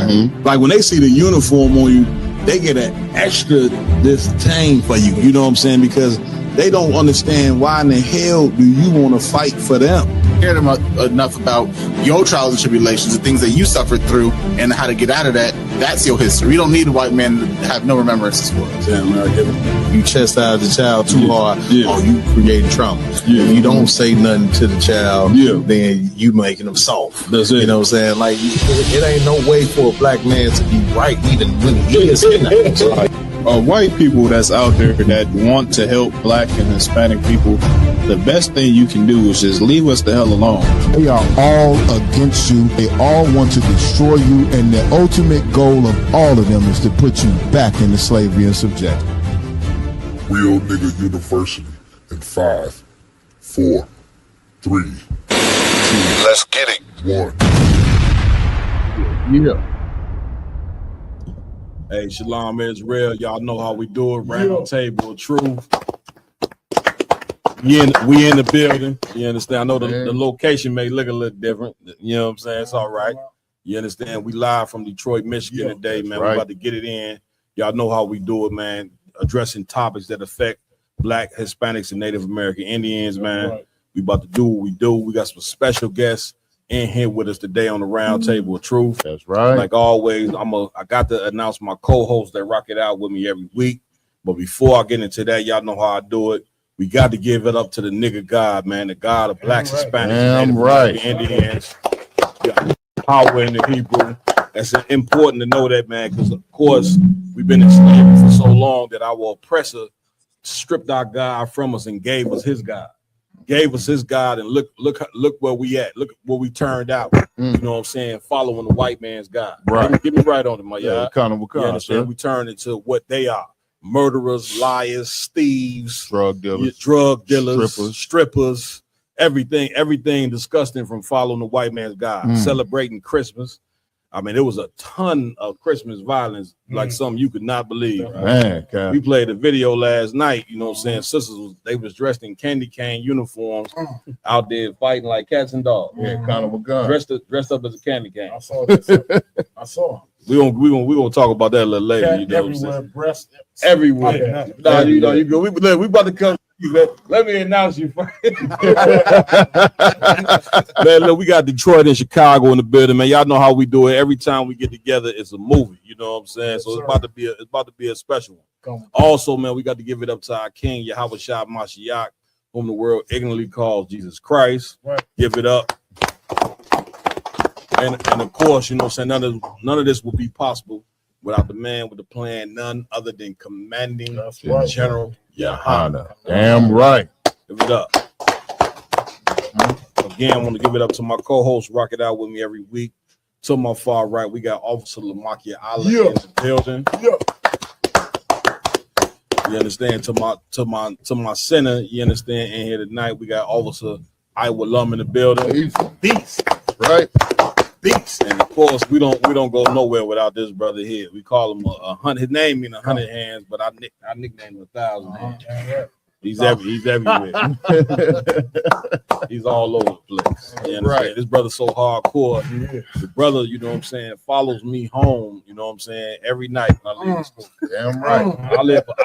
Mm-hmm. Like when they see the uniform on you, they get an extra disdain for you. You know what I'm saying? Because they don't understand why in the hell do you want to fight for them? Cared enough about your trials and tribulations, the things that you suffered through, and how to get out of that. That's your history. You don't need a white man to have no remembrances for it. Yeah, man, you chastise the child too hard, or you creating trauma. Yeah. If you don't say nothing to the child, then you making them soft. That's it. You know what I'm saying? Like, it ain't no way for a black man to be right even when he is right. White people that's out there that want to help black and Hispanic people, the best thing you can do is just leave us the hell alone. They are all against you. They all want to destroy you, and the ultimate goal of all of them is to put you back into slavery and subjection. Real Nigga University in 5, 4, 3, 2, let's get it. 1. Yeah. Hey, Shalom Israel. Y'all know how we do it. Random Table of Truth. We in the building. You understand? I know the location may look a little different. You know what I'm saying? It's all right. You understand? We live from Detroit, Michigan today, man. We're about to get it in. Y'all know how we do it, man. Addressing topics that affect Black, Hispanics, and Native American Indians, man. We about to do what we do. We got some special guests in here with us today on the Round Table of Truth. That's right. Like always, I got to announce my co-hosts that rock it out with me every week. But before I get into that, y'all know how I do it. We got to give it up to the nigga God, man, the God of Blacks, Hispanics, and Native Indians. Power in the Hebrew. That's important to know that, man, because of course we've been in slavery for so long that our oppressor stripped our God from us and gave us his God. Gave us his God, and look where we at. Look where we turned out. You know what I'm saying? Following the white man's God. Right. Get me right on it, my y'all. You understand? We turn into what they are: murderers, liars, thieves, drug dealers, strippers, everything disgusting from following the white man's God. Celebrating Christmas. I mean, there was a ton of Christmas violence, like something you could not believe. Man, God. We played a video last night, you know what I'm saying? Sisters, they was dressed in candy cane uniforms out there fighting like cats and dogs. Yeah, kind of a gun. Dressed up as a candy cane. I saw this. I saw. We gonna talk about that a little later. You know what I'm saying? Breast everywhere. Nah, you know, you go. We about to come. Let me announce you first. Man, look, we got Detroit and Chicago in the building, man. Y'all know how we do it. Every time we get together, it's a movie. You know what I'm saying? So it's about to be a special one. Also, man, we got to give it up to our King Yahawashi Mashiach, whom the world ignorantly calls Jesus Christ. Right. Give it up. And of course, you know what I'm saying, none of this would be possible without the man with the plan, none other than Commanding General Yahanna. Damn right. Give it up. Again, I want to give it up to my co-host, rock it out with me every week. To my far right, we got Officer Lamakia Allah in the building. You understand? To my center, you understand? In here tonight, we got Officer Iowa Lum in the building. Beast, right? Beast. And of course, we don't go nowhere without this brother here. We call him a hundred. His name means 100 hands, but I nicknamed him 1,000 hands. He's everywhere. He's all over the place. You understand? This brother's so hardcore. The brother, you know what I'm saying, follows me home, you know what I'm saying, every night when I leave school. Damn right. I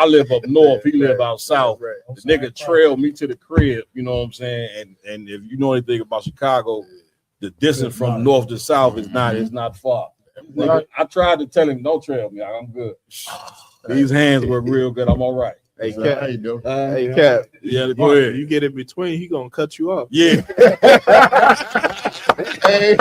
live up north. He live out south. The nigga trailed me to the crib, you know what I'm saying? And if you know anything about Chicago, the distance from north to south is not far. Nigga, I tried to tell him, don't trail me. I'm good. These hands work real good. I'm all right. Hey, Cap. How you doing? Hey, Cap. Yeah, go ahead. You get in between, he gonna cut you off. Yeah. Hey,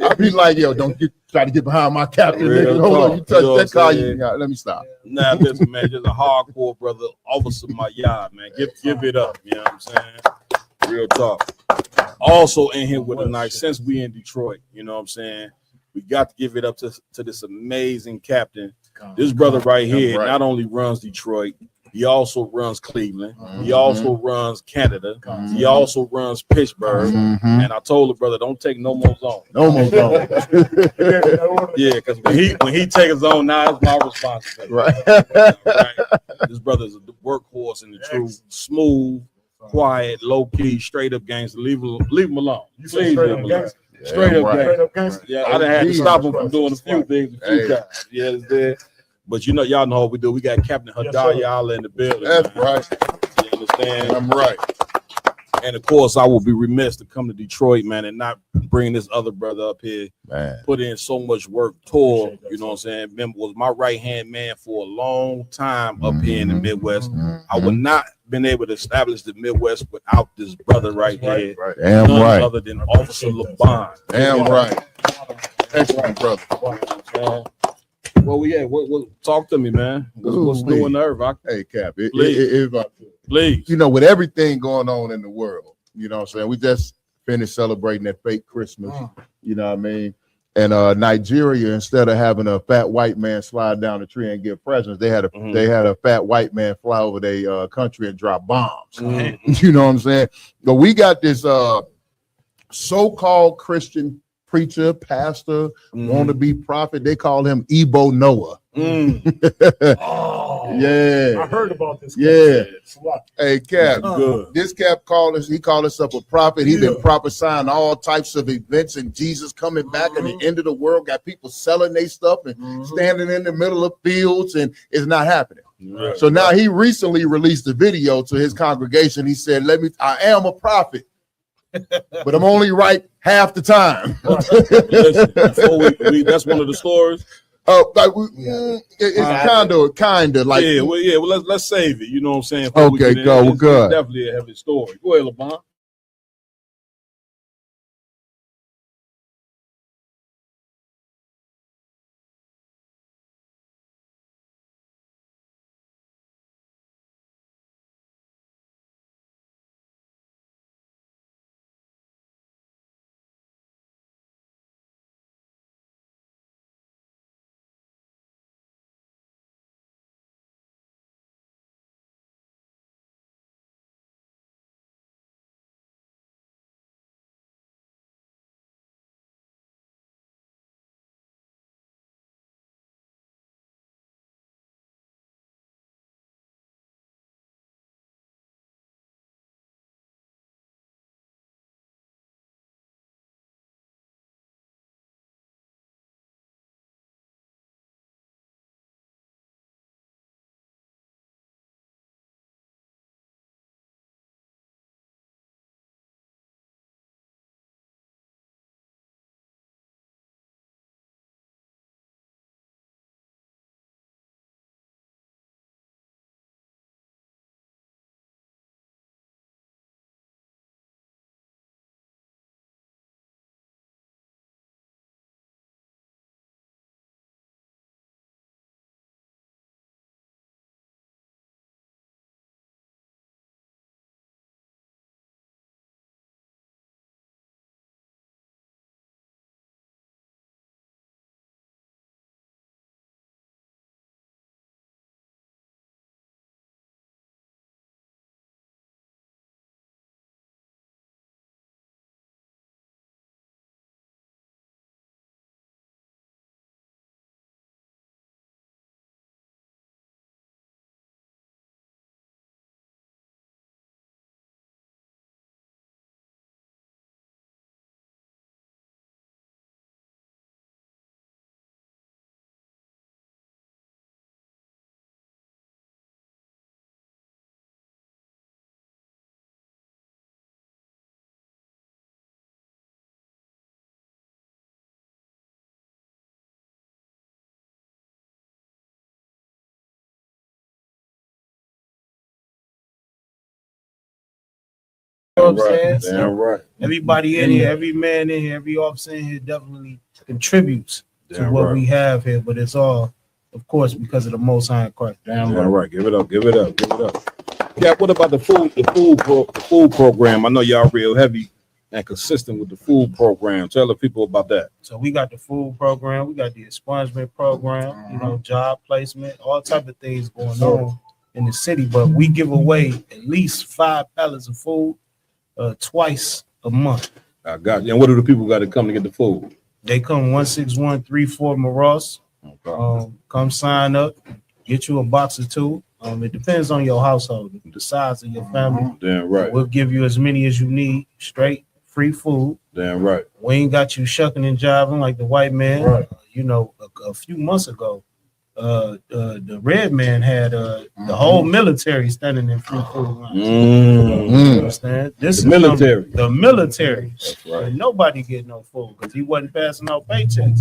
I'll be like, yo, don't try to get behind my captain, nigga. Hold on, you touch that car, let me stop. Nah, listen, man, just a hardcore brother, Officer Mayad, man. Give it up. You know what I'm saying? Real talk. Also in here with a nice, since we in Detroit, you know what I'm saying? We got to give it up to this amazing captain. This brother right here not only runs Detroit, he also runs Cleveland. He also runs Canada. He also runs Pittsburgh. And I told the brother, don't take no more zone. No more zone. Yeah, because when he takes his own, now it's my responsibility. Right. This brother's a workhorse in the truth, smooth, quiet, low key, straight up gangster. Leave him alone. You say straight up gangster? Straight up Right. gangster. Yeah, I done had to stop him from doing a few things a few times. You understand? But y'all know what we do. We got Captain Hadayala in the building. That's right. You understand? I'm right. And of course, I will be remiss to come to Detroit, man, and not bring this other brother up here. Man. Put in so much work, tour, you know what I'm saying? Remember, was my right-hand man for a long time up here in the Midwest. I would not been able to establish the Midwest without this brother right here. Damn None right. other than Officer LeBon. Damn right. Excellent, brother. Well, what talk to me, man. What's new in the earth? Hey, Cap, Please. you know, with everything going on in the world, you know what I'm saying? We just finished celebrating that fake Christmas, you know what I mean? And Nigeria, instead of having a fat white man slide down the tree and give presents, they had a fat white man fly over their country and drop bombs. You know what I'm saying? But we got this so-called Christian preacher, pastor, wannabe prophet. They call him Ebo Noah. Yeah, I heard about this. Yeah. Hey, Cap, Good. this Cap called himself a prophet. He's been prophesying all types of events and Jesus coming back and the end of the world. Got people selling their stuff and standing in the middle of fields, and it's not happening. Right. So now he recently released a video to his congregation. He said, I am a prophet, but I'm only right half the time. Listen, before we that's one of the stories. It's kind of like Well, let's save it. You know what I'm saying? Okay, go good. Definitely a heavy story. Go ahead, LeBon. You know what I'm saying? Damn So right. everybody in here, every man in here, every officer in here definitely contributes to Damn what right. we have here, but it's all, of course, because of the Most High in Christ. Damn right. Give it up. Yeah, what about the food program? I know y'all real heavy and consistent with the food program. Tell the people about that. So we got the food program, we got the expungement program, you know, job placement, all type of things going on in the city. But we give away at least 5 pallets of food twice a month. I got you. And what do the people got to come to get the food? They come 16134 Maross. Okay. Come sign up, get you a box or two. It depends on your household, the size of your family. Damn right. We'll give you as many as you need, straight free food. Damn right. We ain't got you shucking and jiving like the white man. Right. You know, a few months ago, the red man had the whole military standing in free food lines. You understand? This The military. The military. That's right. And nobody get no food because he wasn't passing out paychecks.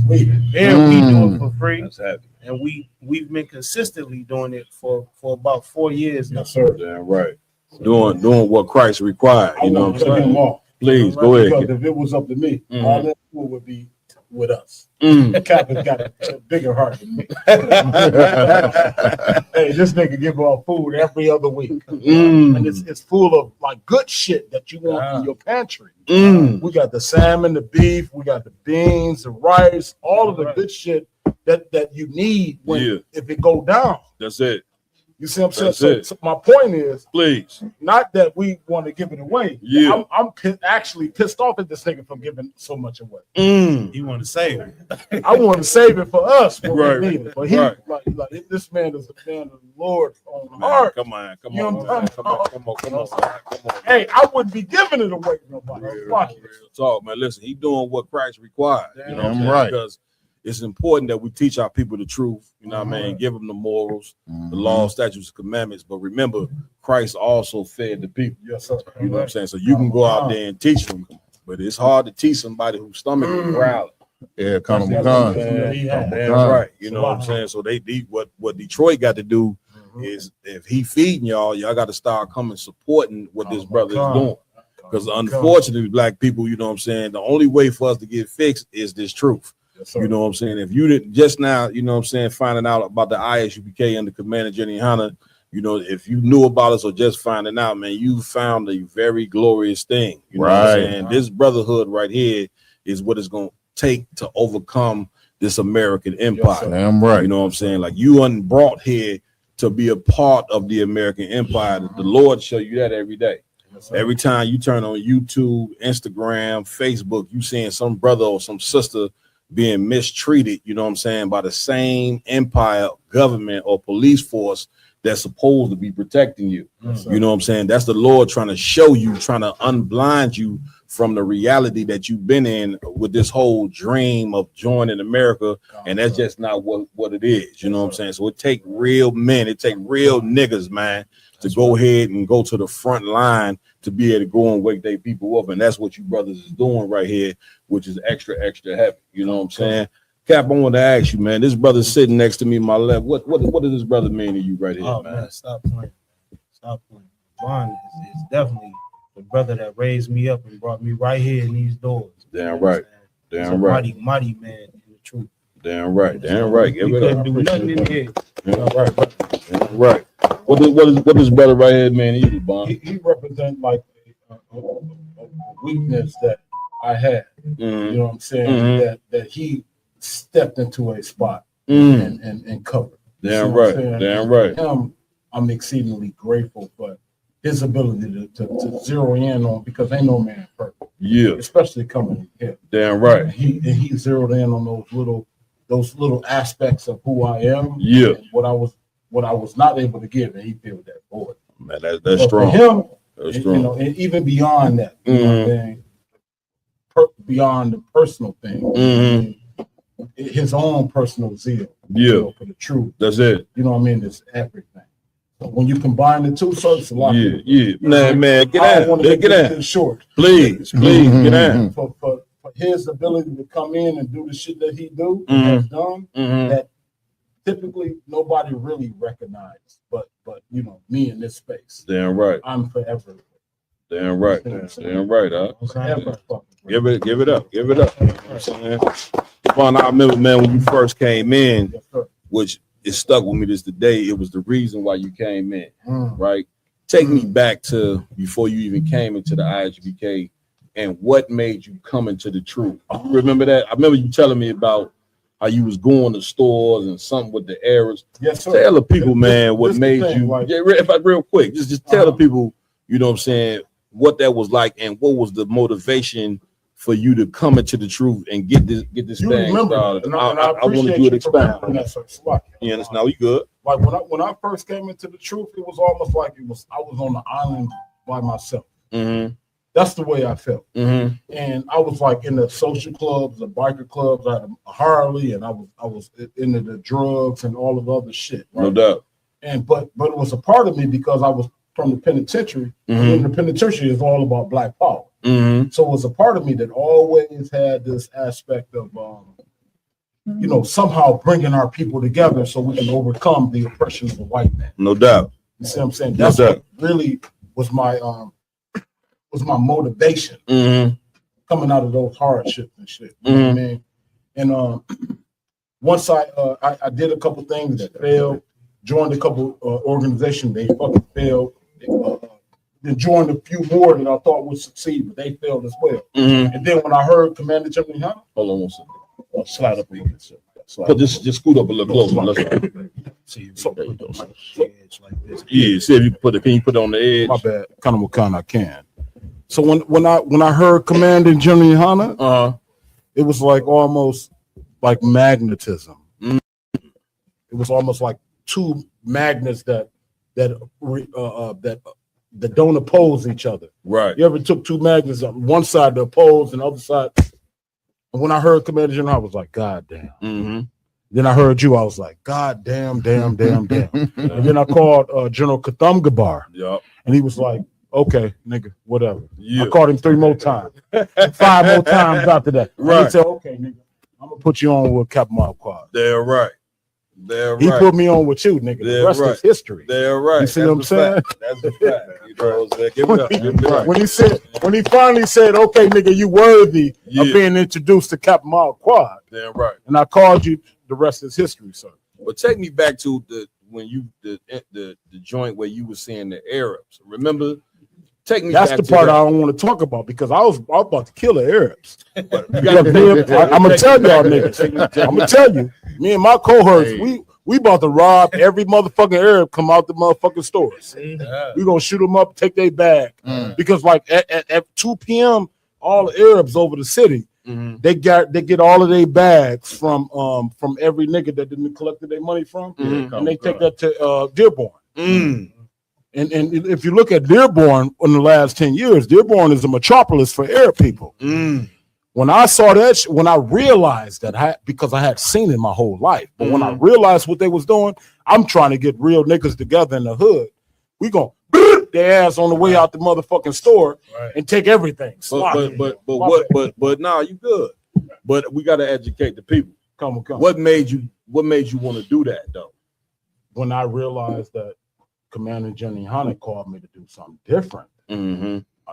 And we do it for free. That's happy. And we've been consistently doing it for about 4 years now. Yes, sir. Damn right. Doing what Christ required. You know what I'm saying? Please go Because ahead. if it was up to me, all that food would be with us. Mm. Kappa's got a bigger heart than me. Hey, this nigga give out food every other week. Mm. And it's full of like good shit that you want in your pantry. Mm. We got the salmon, the beef, we got the beans, the rice, all of the good shit that you need when if it go down. That's it. You see what I'm That's saying? it. So my point is, Please. not that we want to give it away. Yeah. I'm actually pissed off at this nigga for giving so much away. Mm. You want to save it. I want to save it for us when Right. we need it. But he, Right. like this man is the man of the Lord on the heart. Come on. You know what I'm Come on. Hey, I wouldn't be giving it away to nobody. Fuck it. Real talk, man. Listen, he doing what Christ required. You know what I'm saying? right. Because it's important that we teach our people the truth. You know what I mean? Give them the morals, the law, statutes, commandments. But remember, Christ also fed the people. Yes, sir. You know what I'm saying? So you can go out there and teach them, but it's hard to teach somebody whose stomach is growling. Yeah, Colonel That's McCon. That's right. You know what I'm saying? So what Detroit got to do is if he feeding y'all got to start coming supporting what this brother is doing. Because unfortunately, black people, you know what I'm saying, the only way for us to get fixed is this truth. You know what I'm saying? If you didn't just now, you know what I'm saying, finding out about the ISUPK under Commander Jenny Hunter, you know, if you knew about us or just finding out, man, you found a very glorious thing. You know what I'm saying? This brotherhood right here is what it's going to take to overcome this American empire. Damn right. You know what I'm saying? Like you weren't brought here to be a part of the American empire. The Lord show you that every day. Every time you turn on YouTube, Instagram, Facebook, you seeing some brother or some sister being mistreated, you know what I'm saying, by the same empire, government, or police force that's supposed to be protecting you. You know what I'm saying? That's the Lord trying to show you, trying to unblind you from the reality that you've been in with this whole dream of joining America. And that's just not what it is. You know what I'm saying? So it take real men, it take real niggas, man, to go ahead and go to the front line to be able to go and wake their people up. And that's what you brothers is doing right here, which is extra heavy. You know what I'm saying? Cap, I want to ask you, man, this brother sitting next to me, my left, what does this brother mean to you right here, man? Stop playing. Stop playing. Vaughn is definitely the brother that raised me up and brought me right here in these doors. Damn right. Damn right. Mighty man in the truth. Damn right. Damn right. Give We it couldn't up. do nothing in here. Damn right. Damn right. What this brother right here, man, he Bond? He represents like a weakness that I had. You know what I'm saying? That he stepped into a spot and covered. Damn You see what right. I'm saying? Damn right. Him, I'm exceedingly grateful for his ability to zero in on, because ain't no man perfect. Yeah. Especially coming here. Damn right. And he zeroed in on those little aspects of who I am. Yeah. And what I was not able to give, and he filled that void. Man, that's But strong. For him, That's you strong. know, and even beyond that, you know what I'm saying? Beyond the personal thing, his own personal zeal, you know, for the truth. That's it. You know what I mean? It's everything. So when you combine the two, so it's a lot. Yeah. Man, get I don't out. want to make Get this out. short. Please, get out. For his ability to come in and do the shit that he has done, Mm-hmm. that typically nobody really recognized, but you know, me in this space, Damn right. I'm forever. Damn right. Damn right, huh? Forever fucking Give it up. You know what I'm saying? Vaughn, I remember, man, when you first came in, Yes, sir. which is stuck with me this today, it was the reason why you came in, Mm. right? Take me back to before you even came into the ISUPK and what made you come into the truth. You remember that? I remember you telling me about how you was going to stores and something with the errors. Yes, sir. Tell the people, man, what This the made thing, you, like- real quick, just tell the people, you know what I'm saying, what that was like and what was the motivation for you to come into the truth and get this You thing remember, started. and I I want to appreciate do it you for expound. remembering that, sir. Slack. You understand? Now you good. Like when I first came into the truth, it was almost like I was on the island by myself. Mm-hmm. That's the way I felt. Mm-hmm. And I was like in the social clubs, the biker clubs. I had a Harley, and I was into the drugs and all of the other shit. Right? No doubt. And but it was a part of me because I was from the penitentiary. And the penitentiary is all about Black power. Mm-hmm. So it was a part of me that always had this aspect of, you know, somehow bringing our people together so we can overcome the oppression of the white man. No doubt. You see what I'm saying? That's what really was my motivation coming out of those hardships and shit. You know what I mean? And once I did a couple things that failed, joined a couple organizations, they fucking failed. Then joined a few more that I thought would succeed, but they failed as well. And then when I heard Commander General Hunter, hold on one second. I'll slide up here. But just scoot up a little closer. See, there you go. Yeah, see if you can you put it on the edge? My bad. Kind of what kind I can. So when I heard Commander General Hunter, it was like almost like magnetism. It was almost like two magnets that don't oppose each other. Right. You ever took two magnets on one side to oppose and the other side? And when I heard Commander General, I was like, God damn. Then I heard you, I was like, God damn. And then I called General Katham Gabar. Yep. And he was like, okay, nigga, whatever. Yeah. I called him 3 more times. 5 more times after that. Right. And he said, okay, nigga, I'm gonna put you on with Captain Mob Quad. They're right. He put me on with you, nigga. The rest is history. They're right. You see what I'm saying? That's the fact. You know, give it up. Give it up. When he finally said, okay, nigga, you worthy of being introduced to Captain Mob Quad. They're right. And I called you, the rest is history, sir. But take me back to the joint where you were saying the Arabs. Remember? Take me That's back the to part that. I don't want to talk about because I was about to kill the Arabs. I'm gonna tell y'all niggas. I'm gonna tell you, me and my cohorts, we about to rob every motherfucking Arab come out the motherfucking stores. We gonna shoot them up, take their bag because like at 2 p.m. all the Arabs over the city, they get all of their bags from every nigga that didn't collected their money from, and they take that to Dearborn. And if you look at Dearborn in the last 10 years, Dearborn is a metropolis for Arab people. When I saw that, when I realized that, because I had seen it my whole life, but when I realized what they was doing, I'm trying to get real niggas together in the hood. We gonna their ass on the way out the motherfucking store and take everything. But nah, you good. But we gotta educate the people. Come. What made you want to do that though? When I realized that Commander General Hunter called me to do something different.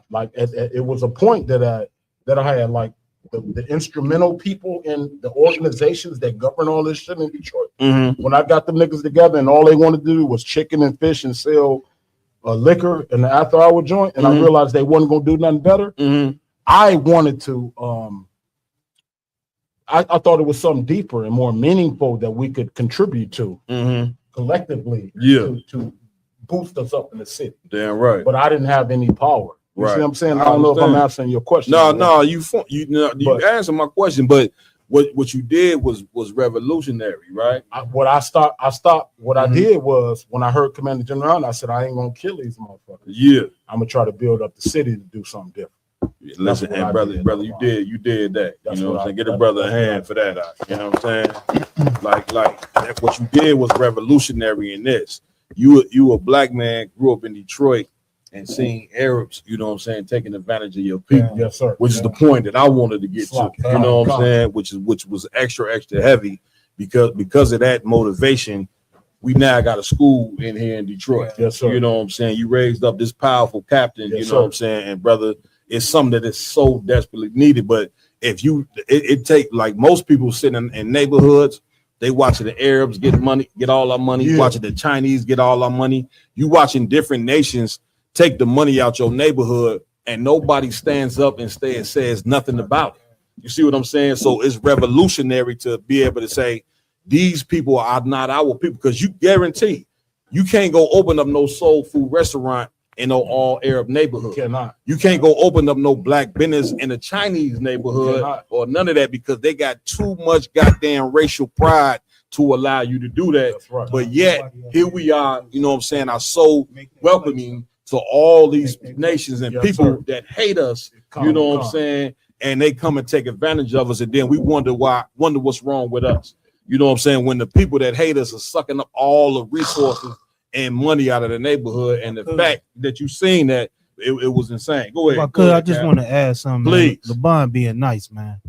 Like it was a point that I had like the instrumental people in the organizations that govern all this shit in Detroit. When I got them niggas together and all they wanted to do was chicken and fish and sell liquor in the after hour joint, and I realized they wasn't gonna do nothing better. I wanted to. I thought it was something deeper and more meaningful that we could contribute to collectively. To boost us up in the city. Damn right. But I didn't have any power. You see what I'm saying? I don't know if I'm answering your question. No, you answered my question, but what you did was revolutionary, right? What I did was when I heard Commander General Hunter, I said, I ain't gonna kill these motherfuckers. Yeah. I'm gonna try to build up the city to do something different. Listen, and brother, you did that. You know what I'm saying? Get a brother a hand for that. You know what I'm saying? Like what you did was revolutionary in this. You a black man, grew up in Detroit and seeing Arabs, you know what I'm saying, taking advantage of your people. Yes, sir. Which is the point that I wanted to get to. You know what I'm saying? Which was extra heavy because of that motivation. We now got a school in here in Detroit. Yes, sir. You know what I'm saying? You raised up this powerful captain, you know what I'm saying? And brother, it's something that is so desperately needed. But if it take like most people sitting in neighborhoods, they watching the Arabs get money, get all our money, watching the Chinese get all our money. You watching different nations take the money out your neighborhood, and nobody stands up and says nothing about it. You see what I'm saying? So it's revolutionary to be able to say these people are not our people, because you guarantee you can't go open up no soul food restaurant in no all Arab neighborhood. You cannot. You can't go open up no black business in a Chinese neighborhood or none of that, because they got too much goddamn racial pride to allow you to do that. That's right. But yet here we are, you know what I'm saying, are so welcoming So all these nations and Yes, people sir. that hate us, Come, you know what I'm come. saying, and they come and take advantage of us, and then we wonder what's wrong with us. You know what I'm saying? When the people that hate us are sucking up all the resources and money out of the neighborhood, and the fact that you seen that, it was insane. Go ahead. I just want to add something. Please. Man. LeBron being nice, man.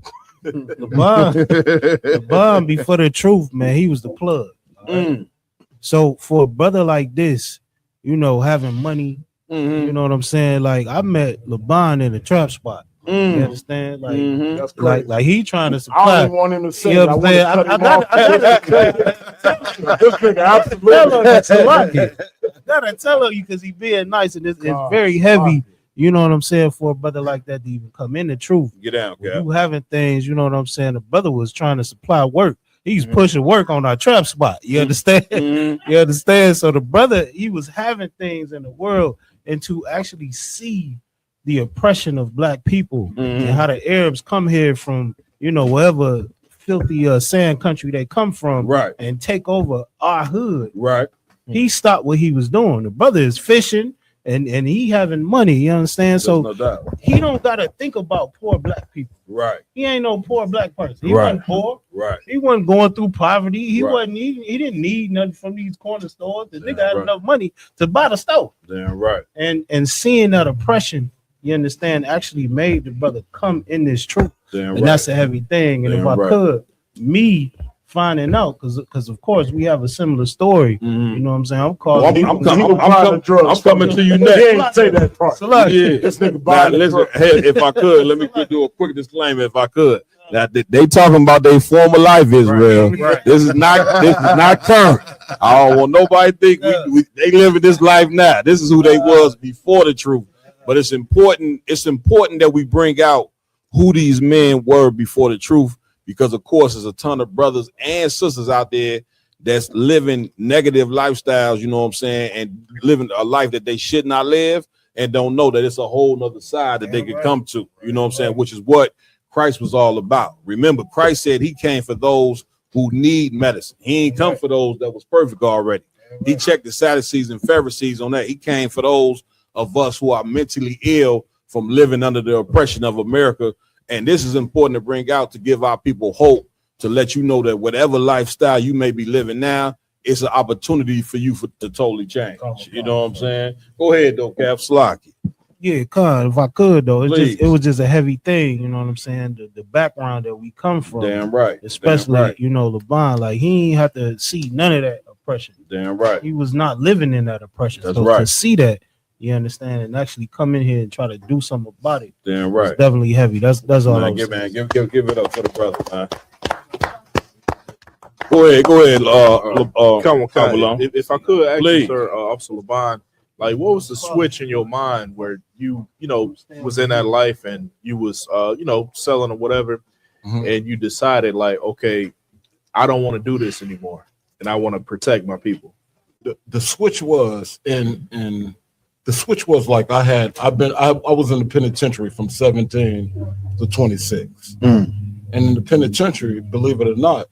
LeBron before the truth, man, he was the plug. Mm. So for a brother like this, you know, having money, you know what I'm saying? Like I met LeBron in a trap spot. You understand? Like, That's crazy. like he trying to I supply. don't want him to say You it. know I what want to I'm cut him saying? off. This nigga absolutely. Gotta tell her because he being nice and it's God, very heavy. You know what I'm saying? For a brother like that to even come in the truth. Get down, When yeah. you having things, you know what I'm saying? The brother was trying to supply work. He's pushing work on our trap spot. You understand? You understand? So the brother, he was having things in the world, and to actually see the oppression of black people and how the Arabs come here from, you know, wherever filthy sand country they come from, Right. and take over our hood. Right. He stopped what he was doing. The brother is fishing and he having money. You understand? There's So no doubt. he don't gotta think about poor black people. Right. He ain't no poor black person. He Right. wasn't poor. Right. He wasn't going through poverty. He Right. wasn't. He didn't need nothing from these corner stores. The nigga had right. enough money to buy the stove. Damn right. And seeing that oppression, you understand, actually made the brother come in this truth. Damn And right. that's a heavy thing. And Damn if I right. could, me finding out, because of course we have a similar story. You know what I'm saying? I'm calling. I'm coming to you He next. ain't say that part. Yeah. This nigga Now, buying the listen, drugs. hey, if I could, let me do a quick disclaimer. If I could, now they talking about their former life, Israel. Right. This is not current. I don't want nobody to think they live in this life now. This is who they was before the truth. But it's important. It's important that we bring out who these men were before the truth, because of course there's a ton of brothers and sisters out there that's living negative lifestyles, you know what I'm saying, and living a life that they should not live, and don't know that it's a whole nother side that they could come to, you know what I'm saying, which is what Christ was all about. Remember, Christ said he came for those who need medicine. He ain't come for those that was perfect already. He checked the Sadducees and Pharisees on that. He came for those of us who are mentally ill from living under the oppression of America. And this is important to bring out, to give our people hope, to let you know that whatever lifestyle you may be living now, it's an opportunity for you to totally change. You know what I'm saying? Go ahead though, Cap Slocky. Yeah, if I could though, Please. it was just a heavy thing. You know what I'm saying? The background that we come from. Damn right. Especially, Damn right. you know, LeBron, like he ain't have to see none of that oppression. Damn right. He was not living in that oppression. That's so right. to see that, you understand, and actually come in here and try to do something about it. Damn It's right. definitely heavy. That's all Man, I'm give saying. it up for the brother, man. Go ahead. Come on. Malone. If I could ask Please. you, sir, Officer Laban, like what was the switch in your mind where you know, was in that life and you was, selling or whatever, and you decided like, okay, I don't want to do this anymore, and I want to protect my people. The switch was and the switch was like I was in the penitentiary from 17 to 26. And in the penitentiary, believe it or not,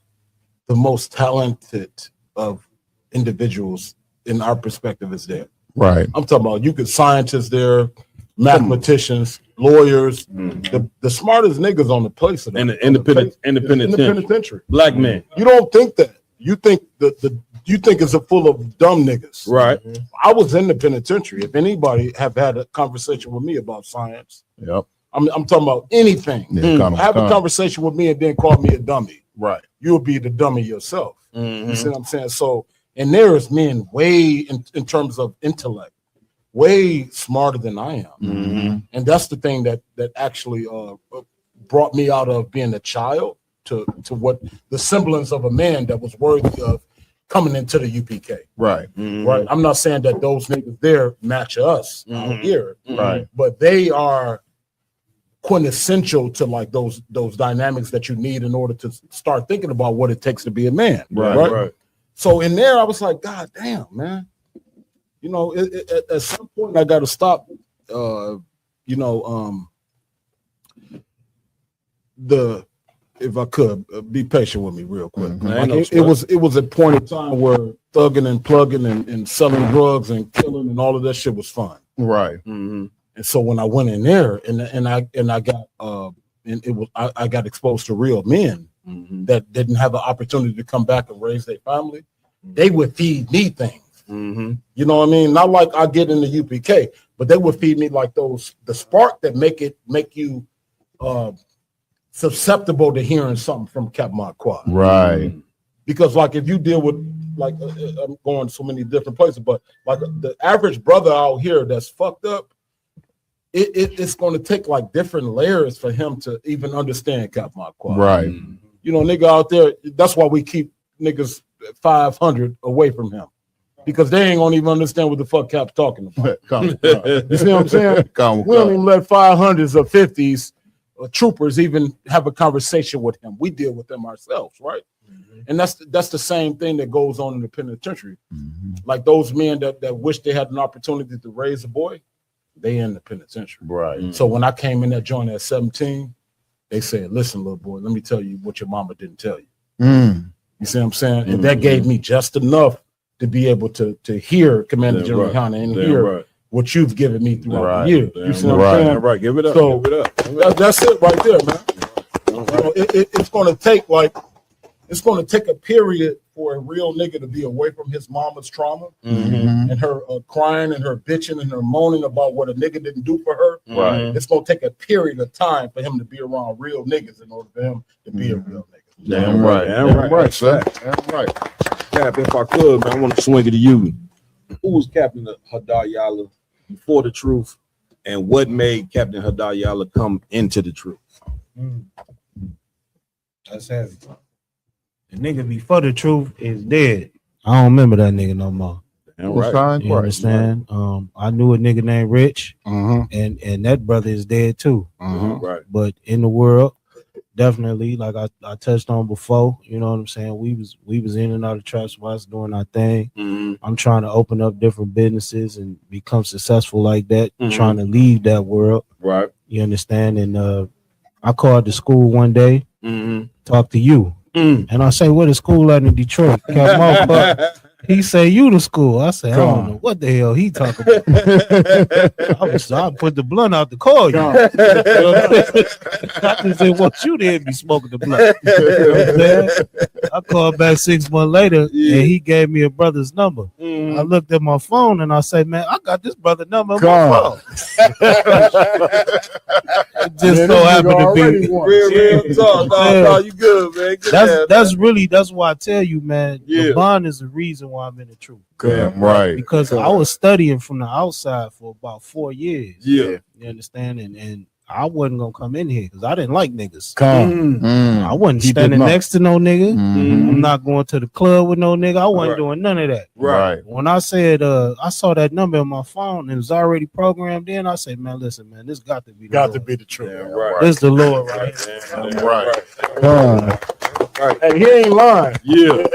the most talented of individuals in our perspective is there. Right. I'm talking about you could scientists there, mathematicians, lawyers, the smartest niggas on the place In the penitentiary. Black men. You don't think that. You think you think it's a full of dumb niggas. Right. I was in the penitentiary. If anybody have had a conversation with me about science, Yep. I'm talking about anything. Have a come. conversation with me and then call me a dummy. Right. You'll be the dummy yourself. Mhm. You see what I'm saying? So, and there is men way in terms of intellect, way smarter than I am. And that's the thing that actually brought me out of being a child to what the semblance of a man that was worthy of coming into the UPK. Right. Right. I'm not saying that those niggas there match us out here, Right. but they are quintessential to like those dynamics that you need in order to start thinking about what it takes to be a man. Right. So in there, I was like, God damn, man. You know, at some point I got to stop. If I could be patient with me real quick. Like, it was a point in time where thugging and plugging and selling drugs and killing and all of that shit was fun. Right. Mm-hmm. And so when I went in there and I got and it was I got exposed to real men that didn't have an opportunity to come back and raise their family, they would feed me things. Mm-hmm. You know what I mean? Not like I get in the UPK, but they would feed me like the spark that make you susceptible to hearing something from Captain Marquardt. Right. Because like if you deal with like I'm going to so many different places, but like the average brother out here that's fucked up, it's going to take like different layers for him to even understand Captain Marquardt. Right. You know, nigga out there, that's why we keep niggas 500 away from him. Because they ain't gonna even understand what the fuck Cap's talking about. You see what I'm saying? We don't even let 500s or 50s troopers even have a conversation with him. We deal with them ourselves, right? And that's the same thing that goes on in the penitentiary. Like those men that wish they had an opportunity to raise a boy, they in the penitentiary. Right. So when I came in that joint at 17, they said, listen, little boy, let me tell you what your mama didn't tell you. You see what I'm saying? And that gave me just enough to be able to hear Commander General Hanna and hear what you've given me throughout the year. You see what I'm saying? Right, give it up. So give it up. that's it right there, man. You know, it's going to take a period for a real nigga to be away from his mama's trauma and her crying and her bitching and her moaning about what a nigga didn't do for her. Right. It's going to take a period of time for him to be around real niggas in order for him to be a real nigga. Damn right. Damn right, sir. Damn right. Cap, if I could, man, I want to swing it to you. Who was Captain Hadar Yalla before the truth, and what made Captain Hadar Yalla come into the truth? That's heavy. The nigga before the truth is dead. I don't remember that nigga no more. Right. You understand? I knew a nigga named Rich, and that brother is dead too. Right. But in the world, definitely, like I touched on before, you know what I'm saying? We was in and out of trap spots doing our thing. I'm trying to open up different businesses and become successful like that, trying to leave that world. Right. You understand? And I called the school one day, talked to you. And I say, what is school at in Detroit? He say, you the school. I say, I don't know what the hell he talking about. I put the blunt out to call you. I just didn't want you to be smoking the blunt. You know I called back 6 months later, and he gave me a brother's number. I looked at my phone, and I said, man, I got this brother number on my phone. It just so happened to be real talk. No, you good, man. That's why I tell you, man, the bond is the reason why I'm in the truth. Right. Because I was studying from the outside for about 4 years. Yeah. You understand? And I wasn't gonna come in here because I didn't like niggas. I I wasn't standing next to no nigga. I'm not going to the club with no nigga. I wasn't doing none of that. Right. When I said I saw that number on my phone and it was already programmed in, I said, man, listen, man, this got to be the Lord. be the truth. Right. This the Lord, right? Right. And he ain't lying. Yeah.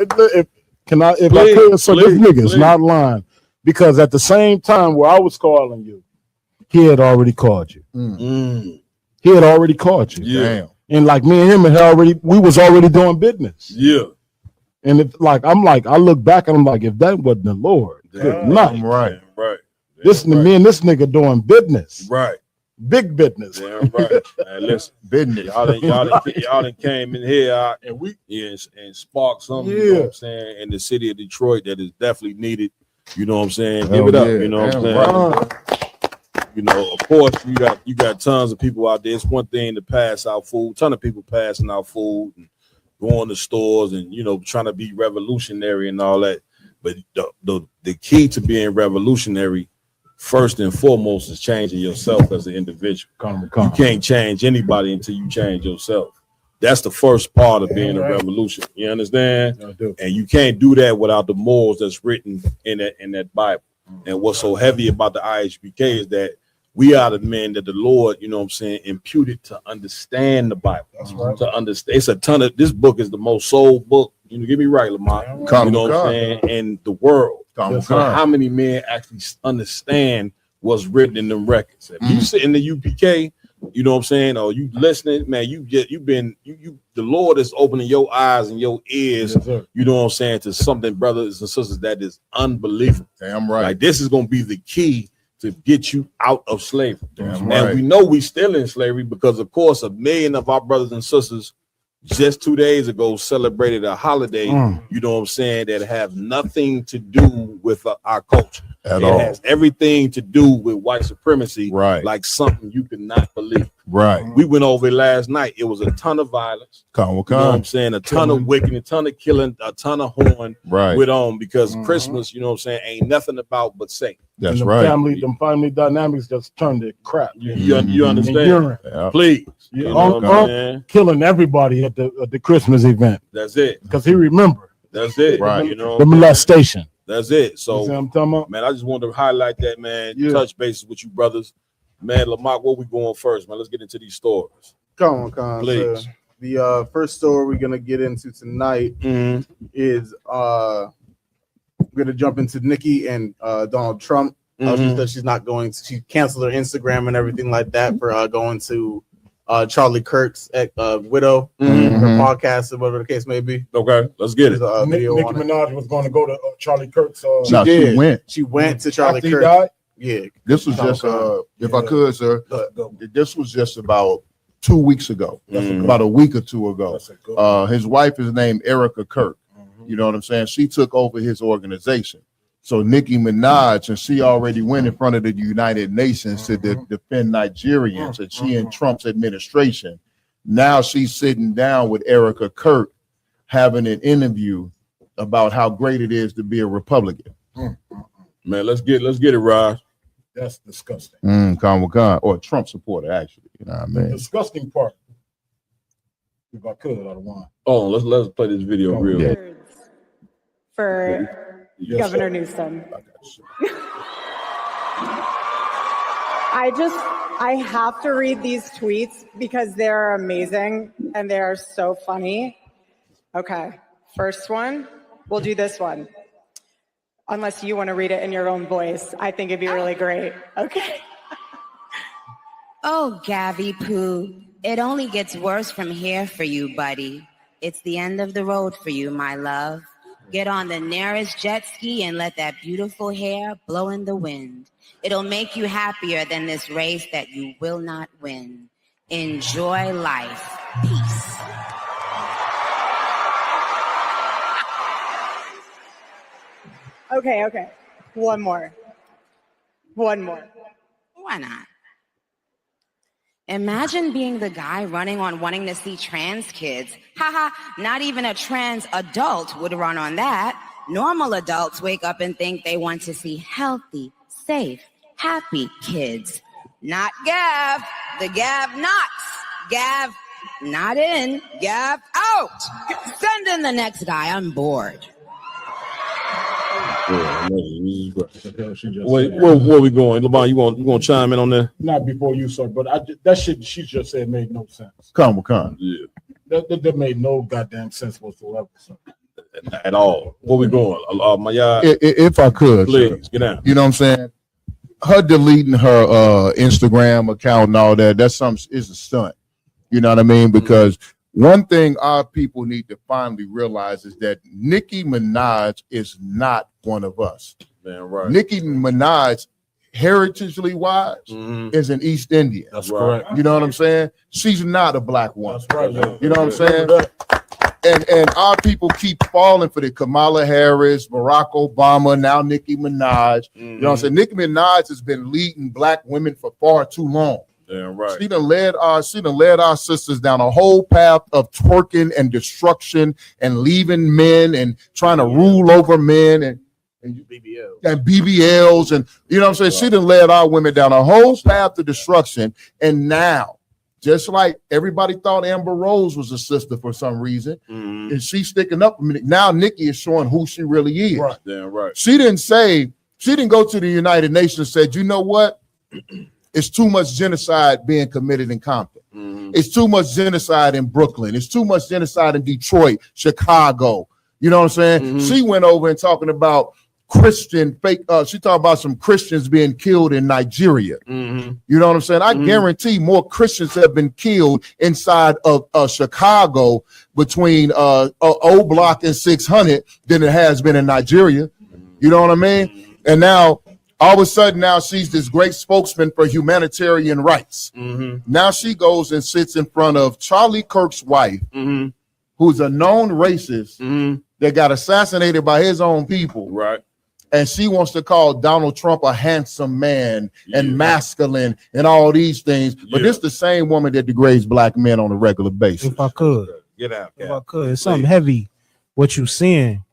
If I could, so this nigga's not lying. Because at the same time where I was calling you, he had already called you. He had already called you. Yeah. And like me and him we was already doing business. Yeah. And if I look back and I'm like, if that wasn't the Lord, good night. Right. Right. Me and this nigga doing business. Right. Big business. Damn right. Man, listen, Business. y'all done came in here and sparked something, you know what I'm saying, in the city of Detroit that is definitely needed. You know what I'm saying? Give it up. You know what I'm saying? Right. You know, of course, you got tons of people out there. It's one thing to pass out food, ton of people passing out food and going to stores and trying to be revolutionary and all that. But the key to being revolutionary, first and foremost, is changing yourself as an individual. You can't change anybody until you change yourself. That's the first part of being a revolution. You understand? And you can't do that without the morals that's written in that Bible. And what's so heavy about the IHBK is that we are the men that the Lord, imputed to understand the Bible. That's right. To understand, it's a ton of. This book is the most sold book. Get me right, Lamont. What I'm saying? In the world. So how many men actually understand what's written in them records? If you sit in the UPK, you know what I'm saying, or you listening, man, the Lord is opening your eyes and your ears, you know what I'm saying, to something, brothers and sisters, that is unbelievable. Damn right. Like this is gonna be the key to get you out of slavery. Damn And right. we know we still in slavery because, of course, 1 million of our brothers and sisters just 2 days ago celebrated a holiday, you know what I'm saying, that have nothing to do with our culture. At it all. has everything to do with white supremacy, Right. like something you could not believe. Right. We went over it last night. It was a ton of violence. You know what I'm saying? A ton of wicking, a ton of killing, a ton of horn Right. with because Christmas, you know what I'm saying, ain't nothing about but Satan. That's and right. Them family dynamics just turned to crap. You understand? Urine. Yeah. Please. You You know what I'm saying? killing everybody at the Christmas event That's it. because he remembered That's it. Right. You know, the molestation. that's it. You see So, what I'm talking about? man, I just wanted to highlight that, man. Yeah. Touch bases with you brothers. Man, Lamont, where we going first, man? Let's get into these stories. Come on, Please. sir. The first story we're gonna get into tonight is we're gonna jump into Nikki and Donald Trump. She said she's not going to, she canceled her Instagram and everything like that for going to Charlie Kirk's widow, her podcast, or whatever the case may be. Okay, let's get it. There's a Nicki video on it. Minaj was going to go to Charlie Kirk's. No, she went. She went to Charlie after he Kirk. died. Yeah. This was just if I could, sir. This was just about 2 weeks ago, about a week or two ago. That's a good His wife is named Erica Kirk. You know what I'm saying? She took over his organization. So Nicki Minaj, and she already went in front of the United Nations to defend Nigerians, and she in Trump's administration. Now she's sitting down with Erica Kirk, having an interview about how great it is to be a Republican. Man, let's get it, Raj. That's disgusting. Or a Trump supporter, actually. You know what I The mean? disgusting part. If I could, I'd want. Oh, let's play this video real quick. For Yes, Governor sir. Newsom. I have to read these tweets because they're amazing and they are so funny. Okay, first one, we'll do this one. Unless you want to read it in your own voice. I think it'd be really great. Okay. Oh, Gabby Poo, it only gets worse from here for you, buddy. It's the end of the road for you, my love. Get on the nearest jet ski and let that beautiful hair blow in the wind. It'll make you happier than this race that you will not win. Enjoy life. Peace. Okay. One more. Why not? Imagine being the guy running on wanting to see trans kids. Haha, not even a trans adult would run on that. Normal adults wake up and think they want to see healthy, safe, happy kids. Not Gav. The Gav nots. Gav not in. Gav out. Send in the next guy. I'm bored. Wait, where we going? LeBron, you want to chime in on that? Not before you, sir, but that shit she just said made no sense. Come. Yeah. That made no goddamn sense whatsoever, sir. At all. Where we going? My If I could, please sir. get down. You know what I'm saying? Her deleting her Instagram account and all that, that's is a stunt. You know what I mean? Because one thing our people need to finally realize is that Nicki Minaj is not one of us. Man, right. Nicki Minaj, heritagely wise, is an East Indian. That's correct. You know what I'm saying? She's not a black woman. That's right. You know what I'm saying? And our people keep falling for the Kamala Harris, Barack Obama, now Nicki Minaj. You know what I'm saying? Nicki Minaj has been leading black women for far too long. Damn right. She done led our sisters down a whole path of twerking and destruction and leaving men and trying to rule over men and BBLs and you know what I'm saying? She done led our women down a whole path of destruction. And now, just like everybody thought Amber Rose was a sister for some reason, and she's sticking up. Now Nikki is showing who she really is. Right. Damn right. She didn't go to the United Nations and said, you know what? It's too much genocide being committed in Compton. It's too much genocide in Brooklyn. It's too much genocide in Detroit, Chicago. You know what I'm saying? She went over and talking about Christian fake. She talked about some Christians being killed in Nigeria. You know what I'm saying? I guarantee more Christians have been killed inside of Chicago between O Block and 600 than it has been in Nigeria. You know what I mean? And now All of a sudden now she's this great spokesman for humanitarian rights. Now she goes and sits in front of Charlie Kirk's wife, who's a known racist that got assassinated by his own people. Right. And she wants to call Donald Trump a handsome man and masculine and all these things. But this the same woman that degrades black men on a regular basis. If I could, Get out. if I could, it's something heavy what you're seeing,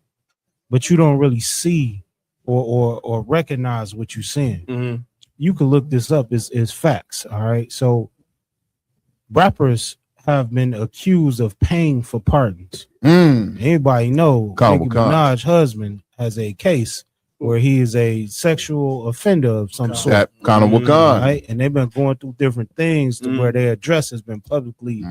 but you don't really see or recognize what you're seeing. You can look this up. It's facts. All right. So rappers have been accused of paying for pardons. Anybody know Nicki Minaj's husband has a case where he is a sexual offender of some sort. Right? And they've been going through different things to where their address has been publicly,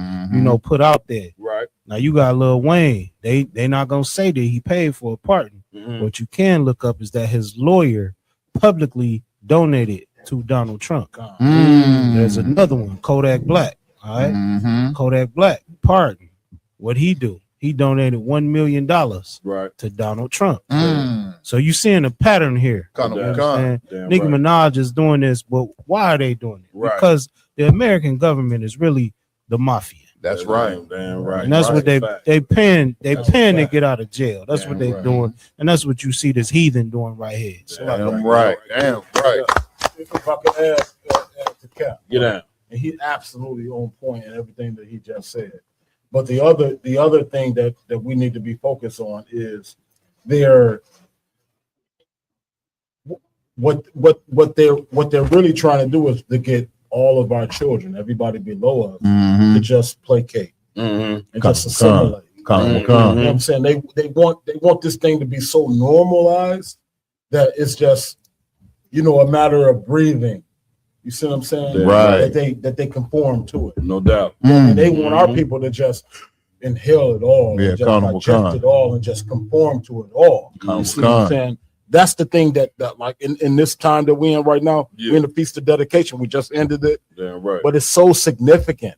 put out there. Right. Now you got Lil Wayne. They not gonna say that he paid for a pardon. What you can look up is that his lawyer publicly donated to Donald Trump. There's another one, Kodak Black. All right. Kodak Black, pardon. What'd he do? He donated $1 million to Donald Trump. So you're seeing a pattern here. Nicki Minaj is doing this, but why are they doing it? Because the American government is really the mafia. That's right. Damn right. And that's what they paying to get out of jail. That's what they're doing. And that's what you see this heathen doing right here. So Damn right. If I could add to Cap. Get out. And he's absolutely on point in everything that he just said. But the other thing that we need to be focused on is what they're really trying to do is to get all of our children, everybody below us, to just placate and just assimilate. You know what I'm saying? They want this thing to be so normalized that it's just, a matter of breathing. You see what I'm saying? Right. That they conform to it. No doubt. And they want our people to just inhale it all, and just digest it all, and just conform to it all. You see what I'm saying? That's the thing that like in this time that we're in right now, we're in the Feast of Dedication. We just ended it. Damn right. But it's so significant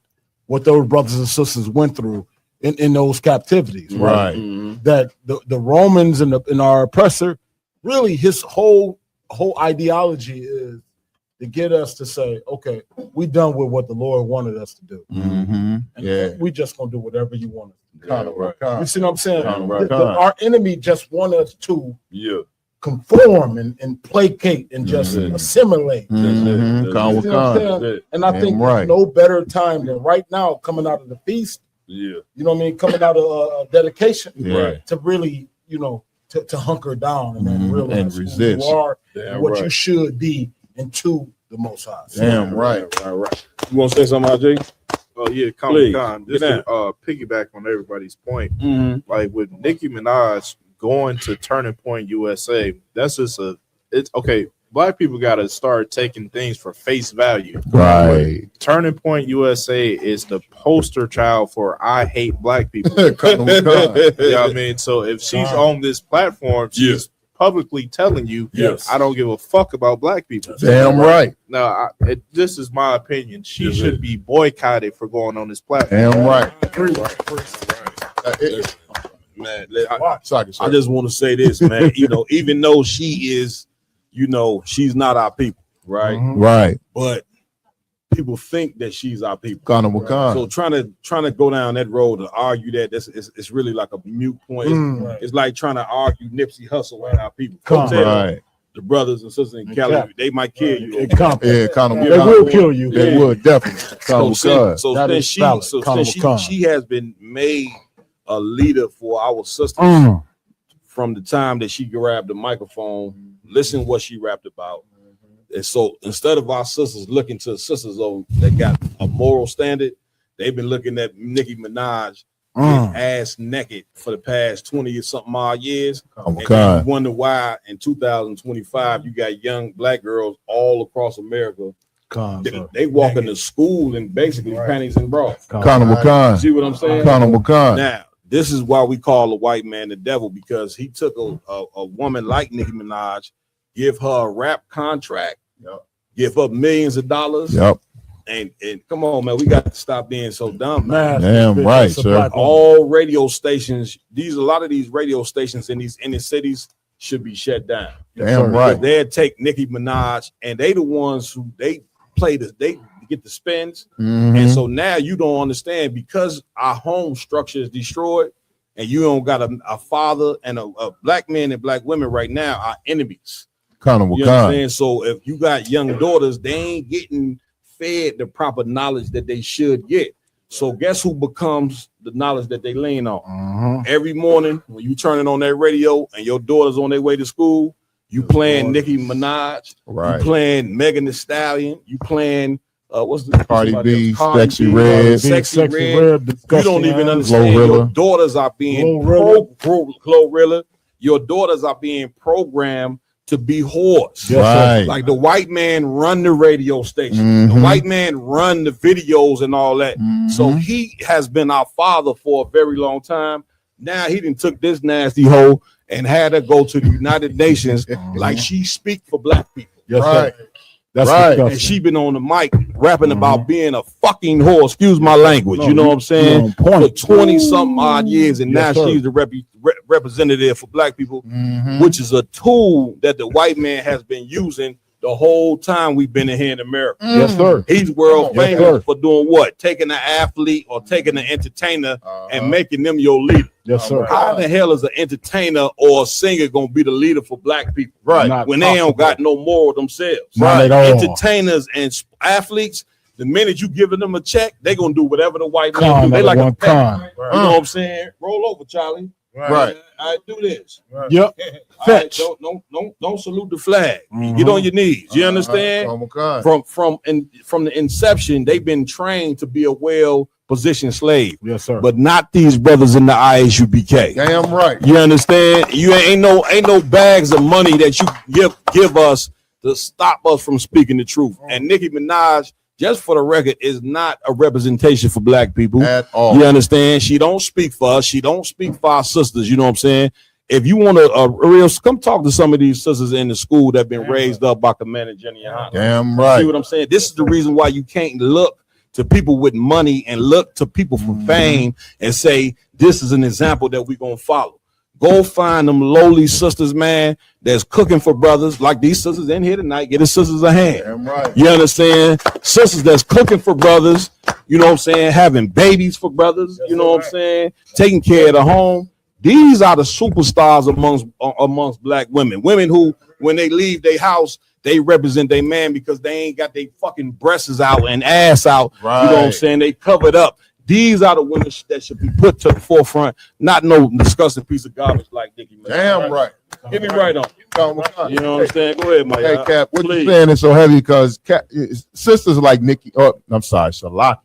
what those brothers and sisters went through in those captivities. Right. That the Romans and our oppressor, really his whole ideology is to get us to say, okay, we done with what the Lord wanted us to do. And we just gonna do whatever you want us to do. You see what I'm saying? Our enemy just want us to conform and placate and just assimilate. And I think there's no better time than right now, coming out of the feast. You know what I mean? Coming out of dedication to really, to hunker down and then realize who you are and what you should be into the Most High. Damn right. You want to say something, RJ? Oh yeah, Comic Con. Just to piggyback on everybody's point, like with Nicki Minaj going to Turning Point USA, that's just it's okay. Black people got to start taking things for face value. Right. Turning Point USA is the poster child for I hate black people. You know what I mean? So if she's on this platform, she's publicly telling you, I don't give a fuck about black people. Damn right. Now, this is my opinion. She should be boycotted for going on this platform. Damn right. Man, I just want to say this, man. Even though she is, she's not our people, right? Right. But people think that she's our people. So trying to go down that road to argue that it's really like a mute point. It's like trying to argue Nipsey Hussle and our people. The brothers and sisters in Cali, they might kill you. They will kill you. They would definitely. So she has been made a leader for our sisters from the time that she grabbed the microphone. Listen what she rapped about. And so instead of our sisters looking to sisters that got a moral standard, they've been looking at Nicki Minaj ass naked for the past 20 or something odd years. And you wonder why in 2025 you got young black girls all across America. They walk into school in basically panties and bras. See what I'm saying? Now, this is why we call a white man the devil, because he took a woman like Nicki Minaj, give her a rap contract, give up millions of dollars. And come on, man, we got to stop being so dumb, man. Damn right, sir. All radio stations, a lot of these radio stations in these inner cities, should be shut down. Damn right. They'd take Nicki Minaj, and they the ones who they get the spins. And so now you don't understand, because our home structure is destroyed, and you don't got a father, and a black men and black women right now are enemies. Kind of You understand? So if you got young daughters, they ain't getting fed the proper knowledge that they should get. So guess who becomes the knowledge that they lean on? Every morning when you turning on that radio and your daughter's on their way to school, you playing Nicki Minaj, Right. you playing Megan Thee Stallion, you playing what's the Cardi B, Cardi Sexy B, Red. Sexy Red. You don't even understand. Glorilla. Your daughters are being Glorilla. Your daughters are being programmed to be whores. Right. Like the white man run the radio station. The white man run the videos and all that. So he has been our father for a very long time. Now he done took this nasty hoe and had her go to the United Nations like she speak for black people. Right. That's right. disgusting. And she been on the mic rapping about being a fucking whore. Excuse my language. You know what I'm saying? For 20 something odd years, and now she's the representative for black people, which is a tool that the white man has been using the whole time we've been in here in America. Yes, sir. He's world Yes, famous sir. for doing what? Taking an athlete or taking an entertainer and making them your leader. Yes, sir. How the hell is an entertainer or a singer gonna be the leader for black people? Right. Not When they don't got possible. no moral themselves. Not at all. Entertainers and athletes, the minute you giving them a check, they gonna do whatever the white man Con, do. They like a one pet. con. You know what I'm saying? Roll over, Charlie. Right. I do this. Yep. Fetch. Don't salute the flag. Get on your knees. You understand? From the inception, they've been trained to be a well-positioned slave. Yes, sir. But not these brothers in the ISUBK. Damn right. You understand? You ain't no bags of money that you give us to stop us from speaking the truth. And Nicki Minaj, just for the record, is not a representation for black people at all. You understand? She don't speak for us. She don't speak for our sisters. You know what I'm saying? If you want a real, come talk to some of these sisters in the school that been raised up by Commander Jenny Hanna. Damn right. See what I'm saying? This is the reason why you can't look to people with money and look to people for fame and say, this is an example that we're going to follow. Go find them lowly sisters, man, that's cooking for brothers like these sisters in here tonight. Get the sisters a hand. Damn right. You understand? Sisters that's cooking for brothers, you know what I'm saying? Having babies for brothers, you know what I'm saying? Taking care of the home. These are the superstars amongst black women. Women who, when they leave their house, they represent their man because they ain't got their fucking breasts out and ass out. Right. You know what I'm saying? They covered up. These are the women that should be put to the forefront, not no disgusting piece of garbage like Nicki Minaj. Damn right. Get me right on. You know what I'm saying? Go ahead, Mike. Hey, Cap, what Please. you saying is so heavy because sisters like Nicki, Salakia,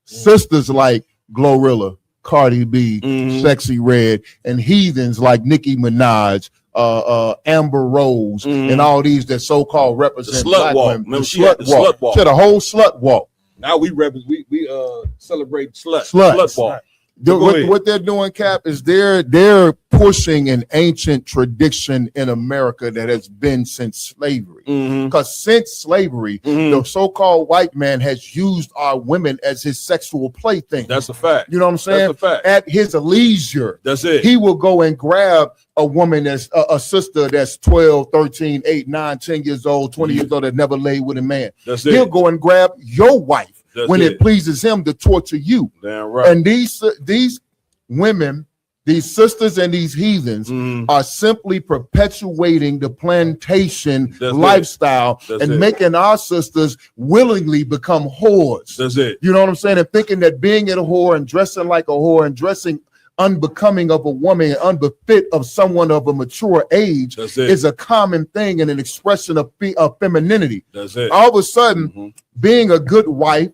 sisters like Glorilla, Cardi B, Sexy Red, and heathens like Nicki Minaj, Amber Rose, and all these that so-called represent The slut black walk. women. Remember, The she had the slut walk. She had a whole slut walk. Now we celebrate Sluts. slut walk. Go ahead. What they're doing, Cap, is they're pushing an ancient tradition in America that has been since slavery. Because since slavery, the so-called white man has used our women as his sexual plaything. That's a fact. You know what I'm saying? That's a fact. At his leisure. That's it. He will go and grab a woman that's a sister that's 12, 13, 8, 9, 10 years old, 20 years old that never laid with a man. That's He'll it. go and grab your wife That's when it. it pleases him to torture you. Damn right. And these women, these sisters and these heathens are simply perpetuating the plantation That's lifestyle That's and it. making our sisters willingly become whores. That's it. You know what I'm saying? And thinking that being a whore and dressing like a whore and dressing unbecoming of a woman and unbefit of someone of a mature age That's it. is a common thing and an expression of femininity. That's it. All of a sudden, being a good wife,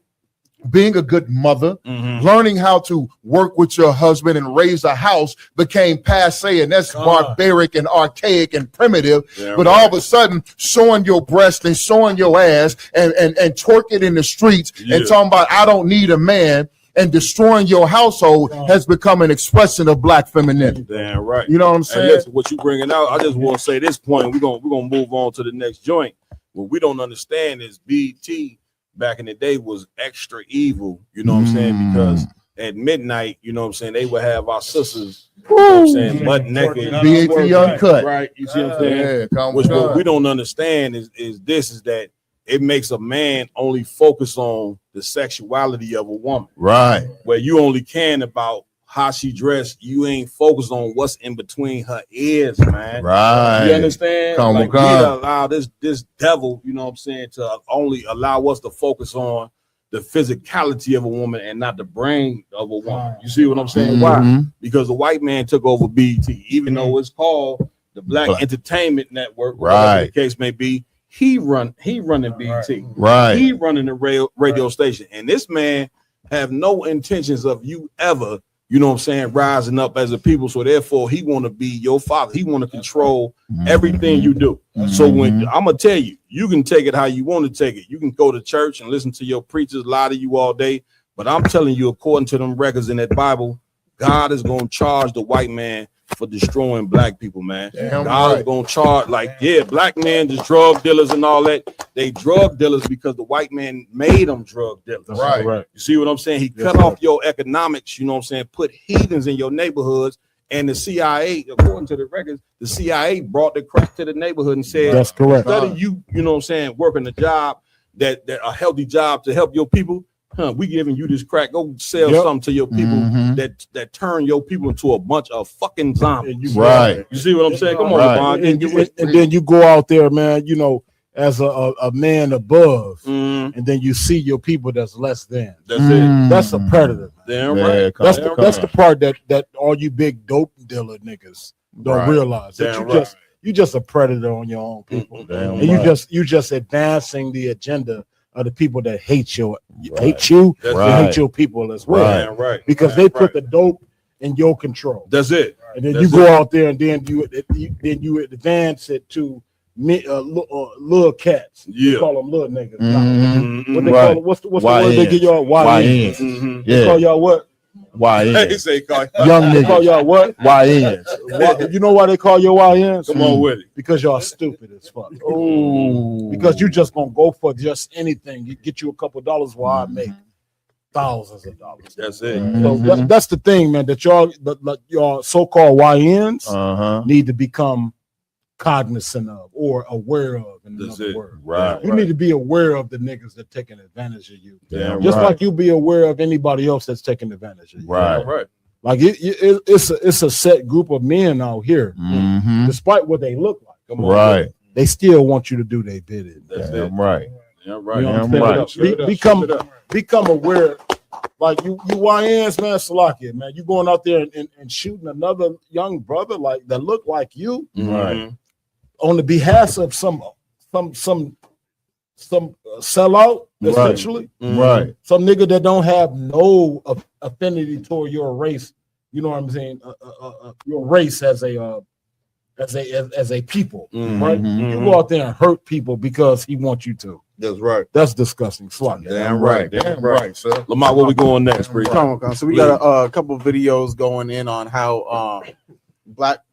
being a good mother, learning how to work with your husband and raise a house became passe, and that's barbaric and archaic and primitive. Yeah, but all of a sudden, showing your breast and showing your ass and twerking in the streets and talking about I don't need a man and destroying your household has become an expression of black femininity. Damn right. You know what I'm And saying? listen, what you bringing out, I just want to say this point. We're gonna move on to the next joint. What we don't understand is BET back in the day was extra evil. You know what I'm saying? Because at midnight, you know what I'm saying, they would have our sisters, you know what I'm saying, butt naked. BAT Uncut. Right. You see what I'm saying? Yeah, Which what we don't understand is that it makes a man only focus on the sexuality of a woman. Right. Where you only caring about how she dressed, you ain't focused on what's in between her ears, man. Right. You understand? Come like, on. we allow this devil, you know what I'm saying, to only allow us to focus on the physicality of a woman and not the brain of a woman. You see what I'm saying? Why? Because the white man took over BET, even though it's called the Black Entertainment Network, whatever the case may be. He running BET. Right. He running the radio station. And this man have no intentions of you ever, you know what I'm saying, rising up as a people. So therefore, he want to be your father. He want to control everything you do. So when I'm gonna tell you, you can take it how you want to take it. You can go to church and listen to your preachers lie to you all day. But I'm telling you, according to them records in that Bible, God is gonna charge the white man for destroying black people, man. God is gonna charge, black men, just drug dealers and all that. They drug dealers because the white man made them drug dealers. Right. You see what I'm saying? He cut off your economics, you know what I'm saying, put heathens in your neighborhoods. And the CIA, according to the records, the CIA brought the crack to the neighborhood and said, that's correct. Instead of you know what I'm saying, working a job that a healthy job to help your people, we giving you this crack. Go sell something to your people that turn your people into a bunch of fucking zombies. Right. You see what I'm saying? Come on, Right. And then you go out there, man, you know, as a man above, and then you see your people that's less than. That's it. That's a predator. Damn right. That's the part that all you big dope dealer niggas don't realize. That you just a predator on your own people. And you just advancing the agenda of the people that hate you, hate your people as well. Right. Because they put the dope in your control. That's it. And then you go out there and then you advance it to little cats. You call them little niggas. What they call them? What's the word they give y'all? YNs. They call y'all what? YNs. Young niggas. They call y'all what? YNs. You know why they call you YNs? Come on with it. Because y'all stupid as fuck. Because you just gonna go for just anything. You get you a couple dollars while I make thousands of dollars. That's it. So that's the thing, man, that y'all so-called YNs need to become cognizant of or aware of. In another word. Right. You need to be aware of the niggas that taking advantage of you. Damn Just right. like you be aware of anybody else that's taking advantage of you. Right. Right. Like it's a set group of men out here, despite what they look like. Come on, Right. They still want you to do their bidding. That's Damn it. right. Yeah, right. You know Damn what I'm saying? right. Become aware. Like you YNs, man, Salakia, man. You going out there and shooting another young brother like that look like you, Right. on the behalf of some sellout, essentially. Right. Some nigga that don't have no affinity toward your race. You know what I'm saying? Your race as a people, right? You go out there and hurt people because he wants you to. That's right. That's disgusting. Swat. Damn right. Damn right, sir. Lamar, where we going next, Bree? Come on. So we got a couple of videos going in on how not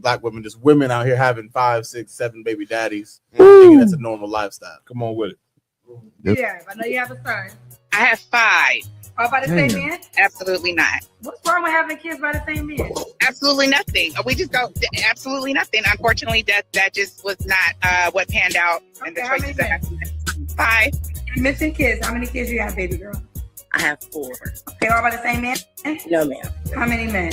black women, just women out here having 5, 6, 7 baby daddies, thinking that's a normal lifestyle. Come on with it. Yeah, I know you have a son. I have 5. All by the same man? Absolutely not. What's wrong with having kids by the same man? Absolutely nothing. We just don't. Absolutely nothing. Unfortunately, that just was not what panned out in the choices that happened. 5. You mentioned kids. How many kids do you have, baby girl? I have 4. Okay, all by the same man? No, ma'am. How many men?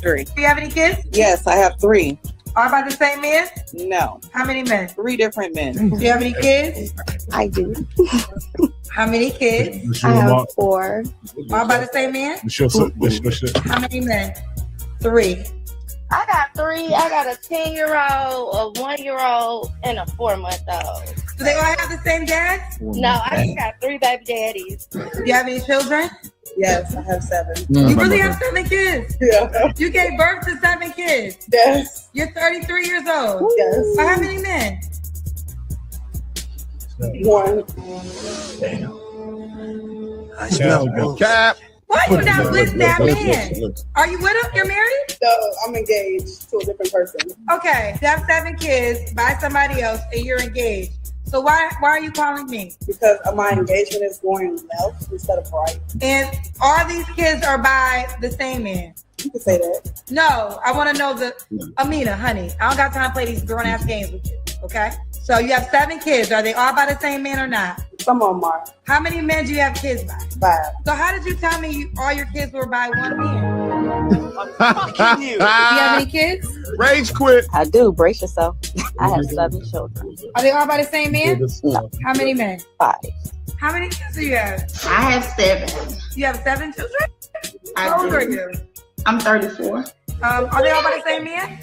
3. Do you have any kids? Yes, I have 3. All by the same man? No. How many men? 3 different men. Do you have any kids? I do. How many kids? I have 4. All by the same man? How many men? 3. I got 3. I got a 10-year-old, a 1-year-old, and a 4-month-old. Do they all have the same dad? No, I just got 3 baby daddies. Do you have any children? Yes, I have 7. You really have 7 kids? Yeah. You gave birth to 7 kids? Yes. You're 33 years old? Yes. So how many men? 1. Cap. Why you not with that man? Are you with him? You're married? No, I'm engaged to a different person. Okay, you have 7 kids by somebody else and you're engaged. So why are you calling me? Because my engagement is going left instead of right. And all these kids are by the same man. You can say that. No, I want to know Amina, honey. I don't got time to play these grown ass games with you. Okay. So you have 7 kids. Are they all by the same man or not? Some of them are. How many men do you have kids by? 5. So how did you tell me all your kids were by one man? Fucking you. Do you have any kids? Rage quit. I do. Brace yourself. I have 7 children. Are they all by the same man? No. How many men? 5. How many kids do you have? I have 7. You have 7 children? I How old do. are you? I'm 34. Are they all by the same man?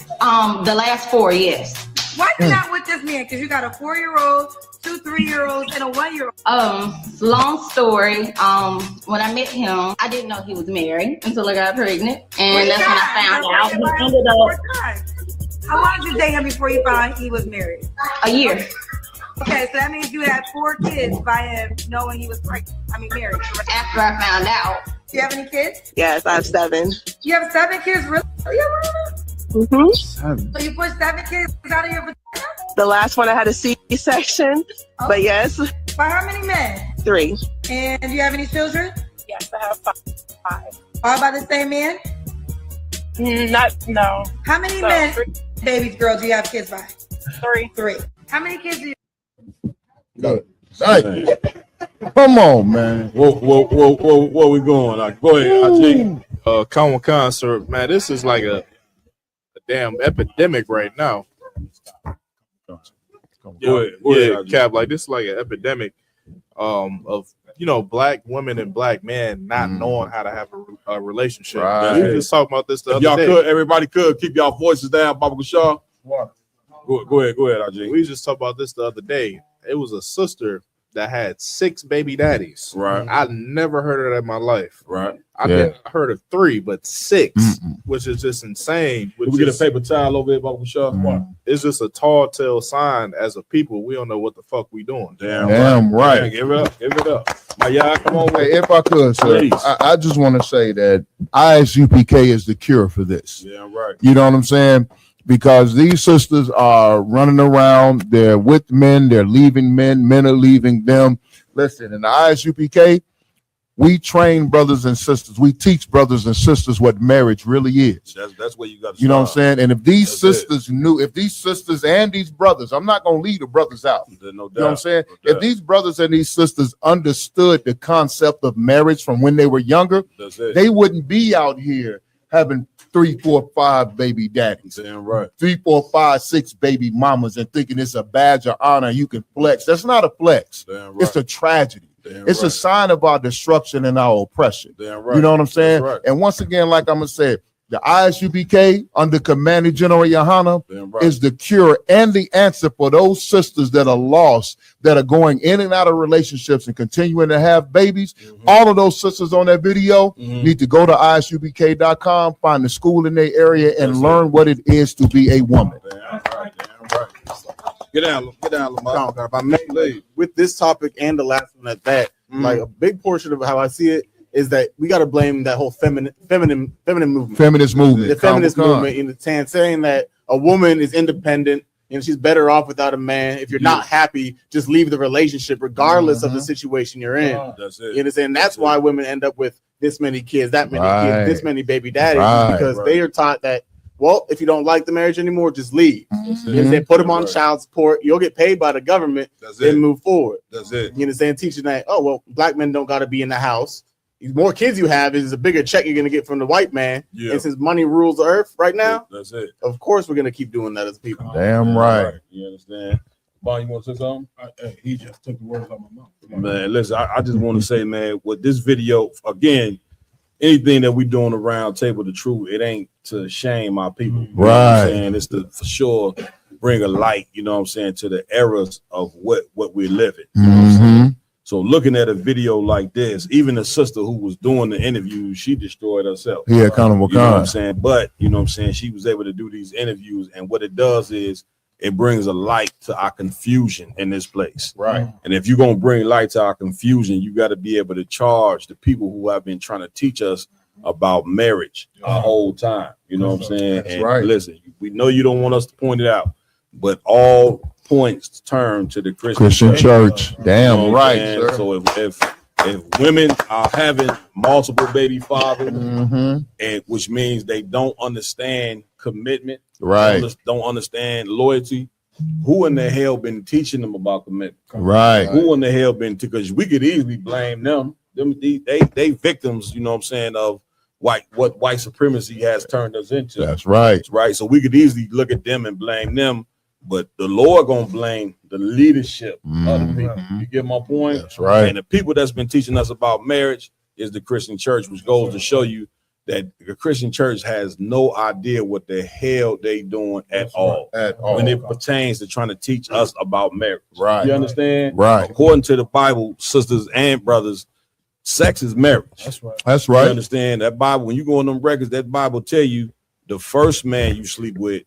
The last 4, yes. Why you not with this man? Because you got a 4-year-old, 2 3-year-olds, and a 1-year-old. Long story. When I met him, I didn't know he was married until I got pregnant, and that's when I found out. He ended up How long did you date him before you found he was married? a year. Okay, so that means you had 4 kids by him knowing he was pregnant. Married. After I found out. Do you have any kids? Yes, I have 7. You have 7 kids, really? Mm-hmm. So you pushed 7 kids out of your vagina? The last one I had a C-section, but yes. By how many men? 3. And do you have any children? Yes, I have 5. All by the same man? No. How many men, baby girl, do you have kids by? 3. 3. How many kids do you Good. Hey, come on, man. Where we going? Go ahead, I think. Common concert, man. This is like a damn epidemic right now. Go ahead, Cap. Like this is like an epidemic of black women and black men not knowing how to have a relationship. Right. We were just talking about this the other Y'all day. could, everybody could keep y'all voices down, Baba Shaw. Go ahead, RJ. We just talked about this the other day. It was a sister that had 6 baby daddies. Right. I never heard of that in my life. Right. I heard of 3, but 6, which is just insane. Can we get a paper towel over here, Baba Shaw? It's just a tall tale sign as a people. We don't know what the fuck we doing. Damn right. Man, give it up. Y'all, come on. Hey, if I could, sir, Please. I just want to say that ISUPK is the cure for this. Yeah, right. You know what I'm saying? Because these sisters are running around, they're with men, they're leaving men, men are leaving them. Listen, in the ISUPK, we train brothers and sisters. We teach brothers and sisters what marriage really is. That's where you got to. You know what I'm saying? And if these sisters knew, if these sisters and these brothers, I'm not going to leave the brothers out. No doubt. You know what I'm saying? No If these brothers and these sisters understood the concept of marriage from when they were younger, they wouldn't be out here having 3, 4, 5 baby daddies. Damn right. 3, 4, 5, 6 baby mamas and thinking it's a badge of honor. You can flex. That's not a flex. Damn right. It's a tragedy. Damn It's a right. sign of our destruction and our oppression. Damn right. You know what I'm saying? That's right. And once again, like I'm gonna say, the ISUPK under Commander General Yohana Damn right. is the cure and the answer for those sisters that are lost, that are going in and out of relationships and continuing to have babies. All of those sisters on that video need to go to ISUPK.com, find the school in their area, and learn what it is to be a woman. Damn right. Get down, Lamar. If I may, with this topic and the last one at that, like a big portion of how I see it is that we got to blame that whole feminine movement. Feminist movement. The feminist Come on. movement in the saying that a woman is independent and she's better off without a man. If you're not happy, just leave the relationship regardless of the situation you're in. That's it. You understand? That's why women end up with this many kids, that many Right. kids, this many baby daddies, Right. because they are taught that, well, if you don't like the marriage anymore, just leave. You understand? Put them on child support. You'll get paid by the government. That's then it. move forward. That's it. You understand? Teaching that, oh, well, black men don't got to be in the house. The more kids you have is a bigger check you're going to get from the white man. Yeah. And since money rules the earth right now, That's it. of course we're going to keep doing that as people. Damn right. You understand? Bon, you want to say something? He just took the words out of my mouth. Man, listen, I just want to say, man, with this video, again, anything that we doing around Table the Truth, it ain't to shame our people. You know what I'm Right. saying? It's to for sure bring a light, you know what I'm saying, to the errors of what we're living. You know what I'm saying? So looking at a video like this, even the sister who was doing the interview, she destroyed herself. Yeah, kind of You know what I'm kind. saying? But you know what I'm saying, she was able to do these interviews, and what it does is it brings a light to our confusion in this place. Right. And if you're gonna bring light to our confusion, you got to be able to charge the people who have been trying to teach us about marriage our whole time. You know what I'm saying? That's And right. listen, we know you don't want us to point it out, but all points turn to the Christian church. Damn You know what I'm right, saying? sir. So if women are having multiple baby fathers, and which means they don't understand commitment, Right. don't understand loyalty, who in the hell been teaching them about commitment? Right. Who in the hell been? Because we could easily blame them. They victims, you know what I'm saying, of what white supremacy has turned us into. That's right. Right. So we could easily look at them and blame them, but the Lord gonna blame the leadership of the people. You get my point? That's right. And the people that's been teaching us about marriage is the Christian church, which goes to show you that the Christian church has no idea what the hell they doing at all. When it pertains to trying to teach us about marriage. Right. You understand? Right. According to the Bible, sisters and brothers, sex is marriage. That's right. That's right. You understand? That Bible, when you go on them records, that Bible tell you the first man you sleep with,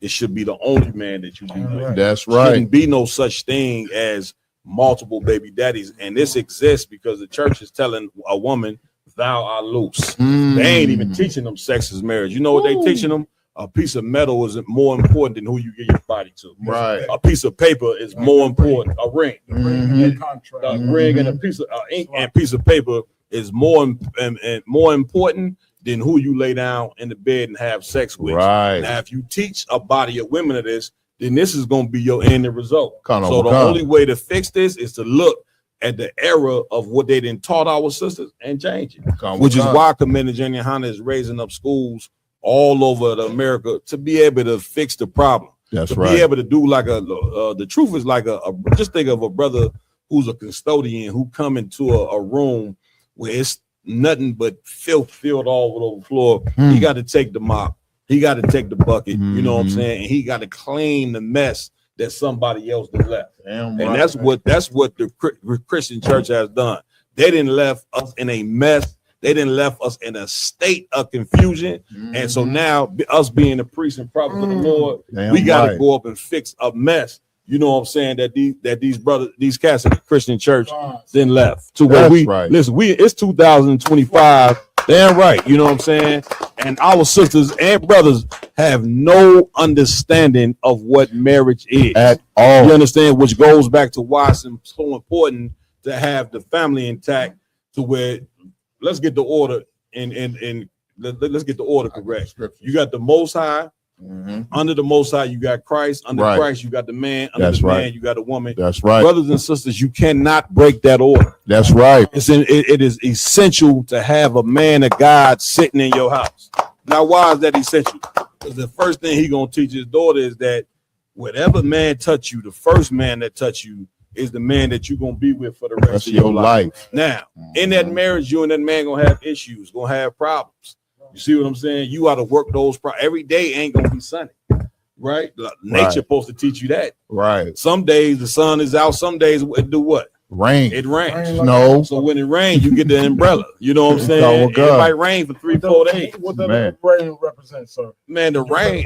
it should be the only man that you be with. That's right. Shouldn't be no such thing as multiple baby daddies. And this exists because the church is telling a woman, thou art loose. They ain't even teaching them sex is marriage. You know what they teaching them? A piece of metal is more important than who you give your body to. Right. A piece of paper is more important. A ring. A ring and a piece of ink and piece of paper is more important than who you lay down in the bed and have sex with. Right. Now, if you teach a body of women of this, then this is going to be your end result. Come on, So the come. only way to fix this is to look at the era of what they didn't taught our sisters and change it. Which is why Commander Jenny Hanna is raising up schools all over America to be able to fix the problem. That's to right. be able to do like the truth is like just think of a brother who's a custodian who come into a room where it's nothing but filth filled all over the floor. He got to take the mop. He got to take the bucket. You know what I'm saying? And he got to clean the mess that somebody else done left. And that's what the Christian church has done. They didn't left us in a mess. They didn't left us in a state of confusion. And so now us being the priest and prophet of the Lord, we got to go up and fix a mess. You know what I'm saying? That these brothers, these cats in the Christian church then left to where listen, it's 2025. Damn right. You know what I'm saying? And our sisters and brothers have no understanding of what marriage is at all. You understand? Which goes back to why it's so important to have the family intact to where let's get the order and let's get the order correct. You got the Most High. Under the Most High, you got Christ. Under Christ, you got the man. Under the man, you got the woman. That's right. Brothers and sisters, you cannot break that order. That's right. It is essential to have a man of God sitting in your house. Now, why is that essential? Because the first thing he gonna teach his daughter is that whatever man touch you, the first man that touch you is the man that you're gonna be with for the rest of your life. Now, in that marriage, you and that man gonna have issues, gonna have problems. You see what I'm saying? You ought to work those every day ain't gonna be sunny, right? Nature supposed to teach you that. Right. Some days the sun is out, some days it do what? Rain. It rains. Snow. So when it rains, you get the umbrella. You know what I'm saying? Oh, God. It might rain for 3-4 days. What that rain represents, sir? Man, the rain,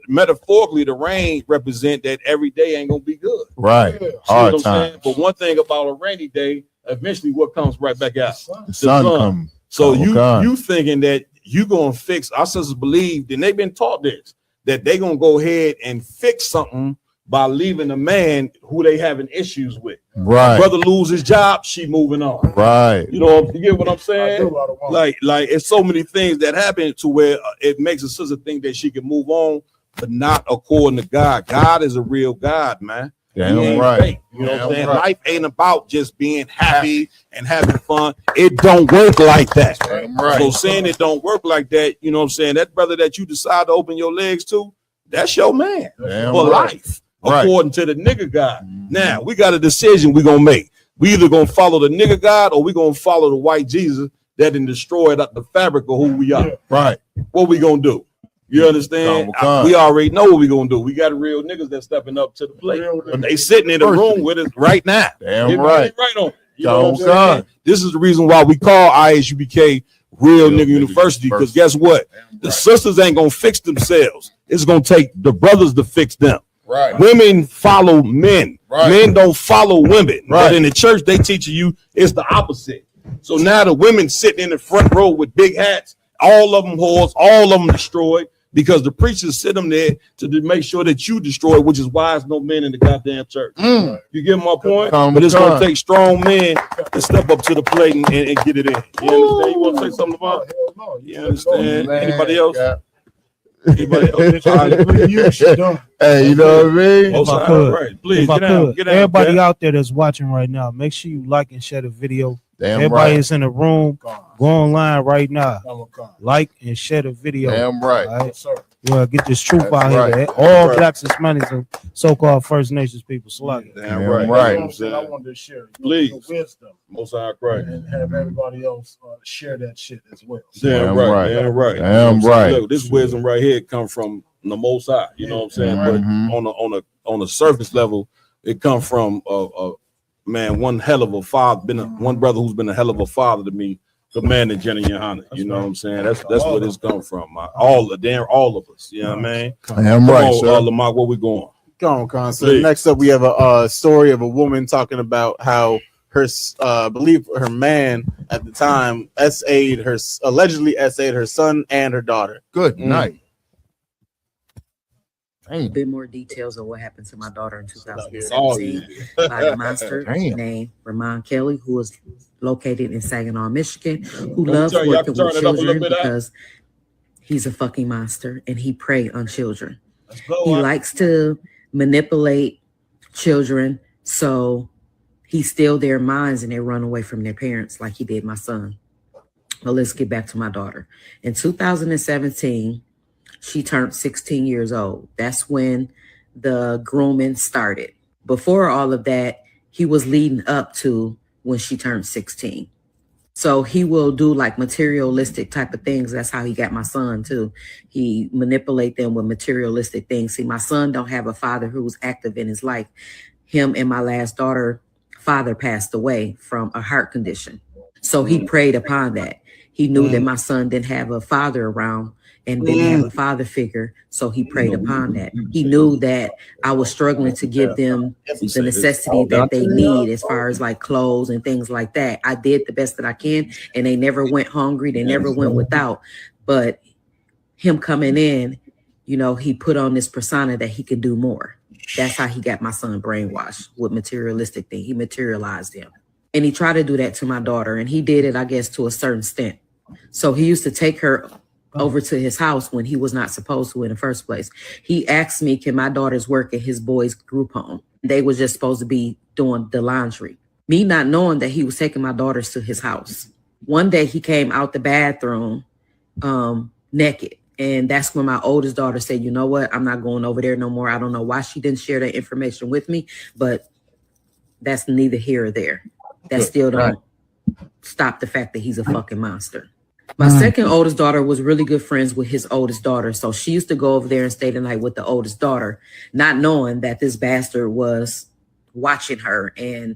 metaphorically, the rain represent that every day ain't gonna be good. Right. See Hard what I'm saying? time. But one thing about a rainy day, eventually what comes right back out? The sun come. So Oh, you thinking that you gonna fix, our sisters believe, and they've been taught this, that they gonna go ahead and fix something by leaving a man who they having issues with. Right. Brother lose his job, she moving on. Right. You know, you get what I'm saying? Like it's so many things that happen to where it makes a sister think that she can move on, but not according to God. God is a real God, man. Damn He ain't right. fake. You know what I'm Damn saying? right. Life ain't about just being happy and having fun. It don't work like that. right. So saying it don't work like that, you know what I'm saying? That brother that you decide to open your legs to, that's your man Damn for right. life, according to the nigga God. Now we got a decision we gonna make. We either gonna follow the nigga God or we gonna follow the white Jesus that done destroyed the fabric of who we are. Right. What we gonna do? You understand? Come. We already know what we gonna do. We got real niggas that stepping up to the plate. They sitting in the room with us right now. Damn They right. right on. You know what I'm Come. saying? This is the reason why we call ISUBK Real Nigga University. Because guess what? The sisters ain't gonna fix themselves. It's gonna take the brothers to fix them. Right. Women follow men. Right. Men don't follow women. Right. But in the church, they teaching you it's the opposite. So now the women sitting in the front row with big hats, all of them whores, all of them destroyed. because the preachers sit them there to make sure that you destroy, which is why there's no men in the goddamn church. You get my point? But it's going to take strong men to step up to the plate and get it in. You understand? You want to say something about it? You understand? Anybody else? Anybody else? Hey, you know what I mean? If I could, Right. Please, if I get out, could, get out, everybody Cat. out there that's watching right now, make sure you like and share the video. Damn Everybody right. is in the room. Go online right now. Like and share the video. Damn right. All right? Well, get this truth That's out right. here. That all Right. blacks, Hispanics, and so-called First Nations people. Salaki. Damn right. right. You know what I'm saying? I wanted to share Please. your wisdom Most High Christ. and have everybody else share that shit as well. Damn right. Damn right. Damn You know what I'm saying? right. Look, this wisdom right here come from the Most High. You know what I'm saying? Mhm. But on a surface level, it come from man, one hell of a father, one brother who's been a hell of a father to me, the man that Jenny Yohana. You know what I'm saying? That's where this come from. All of us. You know what I mean? Damn right, sir. Lamar, where we going? Go on, Con. So Please. next up, we have a story of a woman talking about how her, believe her man at the time allegedly SA'd her son and her daughter. Good night. A bit more details of what happened to my daughter in 2017 Oh, by a monster Damn. named Ramon Kelly, who is located in Saginaw, Michigan, who me loves turn- y'all working can turn with it up a little children bit, Al. because he's a fucking monster and he prey on children. go, He Al. likes to manipulate children so he steal their minds and they run away from their parents like he did my son. But let's get back to my daughter. In 2017, she turned 16 years old. That's when the grooming started. Before all of that, he was leading up to when she turned 16. So he will do like materialistic type of things. That's how he got my son too. He manipulate them with materialistic things. See, my son don't have a father who was active in his life. Him and my last daughter, father passed away from a heart condition. So he preyed upon that. He knew that my son didn't have a father around and didn't have a father figure, so he preyed upon that. He knew that I was struggling to give them the necessity that they need as far as like clothes and things like that. I did the best that I can, and they never went hungry. They never went without. But him coming in, you know, he put on this persona that he could do more. That's how he got my son brainwashed with materialistic things. He materialized him. And he tried to do that to my daughter, and he did it, I guess, to a certain extent. So he used to take her over to his house when he was not supposed to in the first place. He asked me, can my daughters work at his boys' group home? They were just supposed to be doing the laundry. Me not knowing that he was taking my daughters to his house. One day he came out the bathroom naked. And that's when my oldest daughter said, you know what? I'm not going over there no more. I don't know why she didn't share that information with me, but that's neither here or there. That still don't stop the fact that he's a fucking monster. My second oldest daughter was really good friends with his oldest daughter. So she used to go over there and stay the night with the oldest daughter, not knowing that this bastard was watching her and,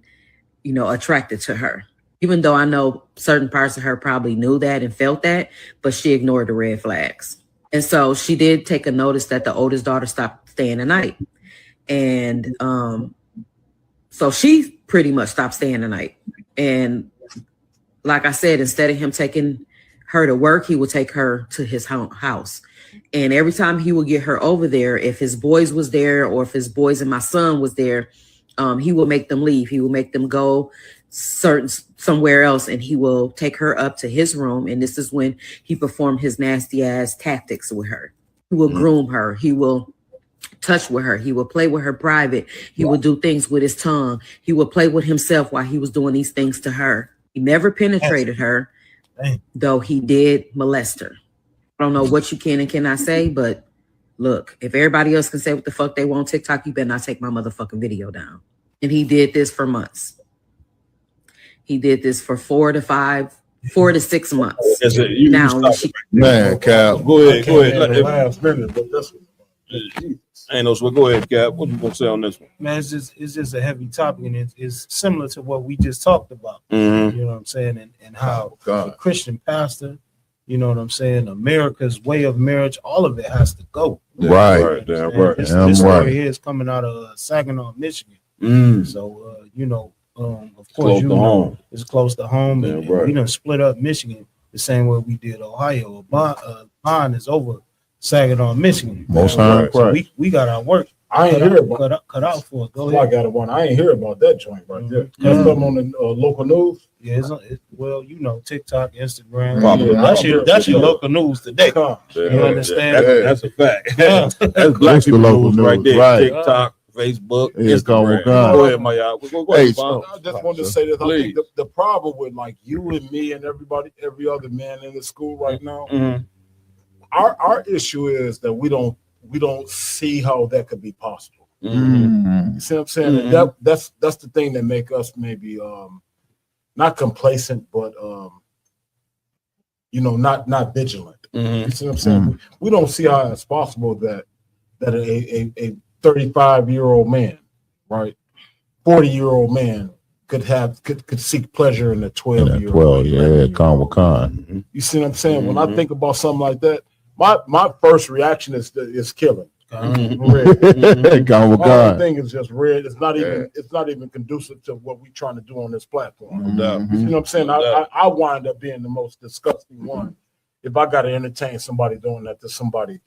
you know, attracted to her. Even though I know certain parts of her probably knew that and felt that, but she ignored the red flags. And so she did take a notice that the oldest daughter stopped staying the night. And so she pretty much stopped staying the night. And like I said, instead of him taking her to work, he would take her to his house. And every time he would get her over there, if his boys was there or if his boys and my son was there, he will make them leave. He will make them go somewhere else, and he will take her up to his room. And this is when he performed his nasty ass tactics with her. He will groom her. He will touch with her. He will play with her private. He will do things with his tongue. He will play with himself while he was doing these things to her. He never penetrated her, though he did molest her. I don't know what you can and cannot say, but look, if everybody else can say what the fuck they want on TikTok, you better not take my motherfucking video down. And he did this for months. He did this for 4 to 6 months. Man, Cal. Go ahead. Ain't no sweat. Go ahead, Cap. What you gonna say on this one? Man, it's just a heavy topic, and it's similar to what we just talked about. Mhm. You know what I'm saying, and how a Christian pastor, you know what I'm saying, America's way of marriage, all of it has to go. Right. Damn right. This story here is coming out of Saginaw, Michigan. So you know, of course, Close to home. It's close to home, Damn and right. we done split up Michigan the same way we did Ohio. Bond is over Saginaw, Michigan. Most high. So we got our work. I ain't hear about cut out for it. Go I ahead. got one. I ain't hear about that joint right there. That's something on the local news. Yeah, well, you know, TikTok, Instagram. Yeah, That's your local news today. You understand? That's a fact. Yeah. That's black That's the people local news right news, there. right. TikTok, Facebook, Yeah, Instagram. Convo. Go ahead, my y'all. Go Hey, ahead, Bob. I just wanted to say this. I think the problem with like you and me and every other man in the school right now, our issue is that we don't see how that could be possible. You see what I'm saying? And that's the thing that make us maybe not complacent, but not vigilant. You see what I'm saying? We don't see how it's possible that a 35-year-old man, right, 40-year-old man could seek pleasure in a 12-year-old. 12, yeah, Con Con. You see what I'm saying? When I think about something like that, my first reaction is killing. Con My thing is just red. It's not even conducive to what we're trying to do on this platform. You know what I'm saying? I wind up being the most disgusting one if I got to entertain somebody doing that to somebody.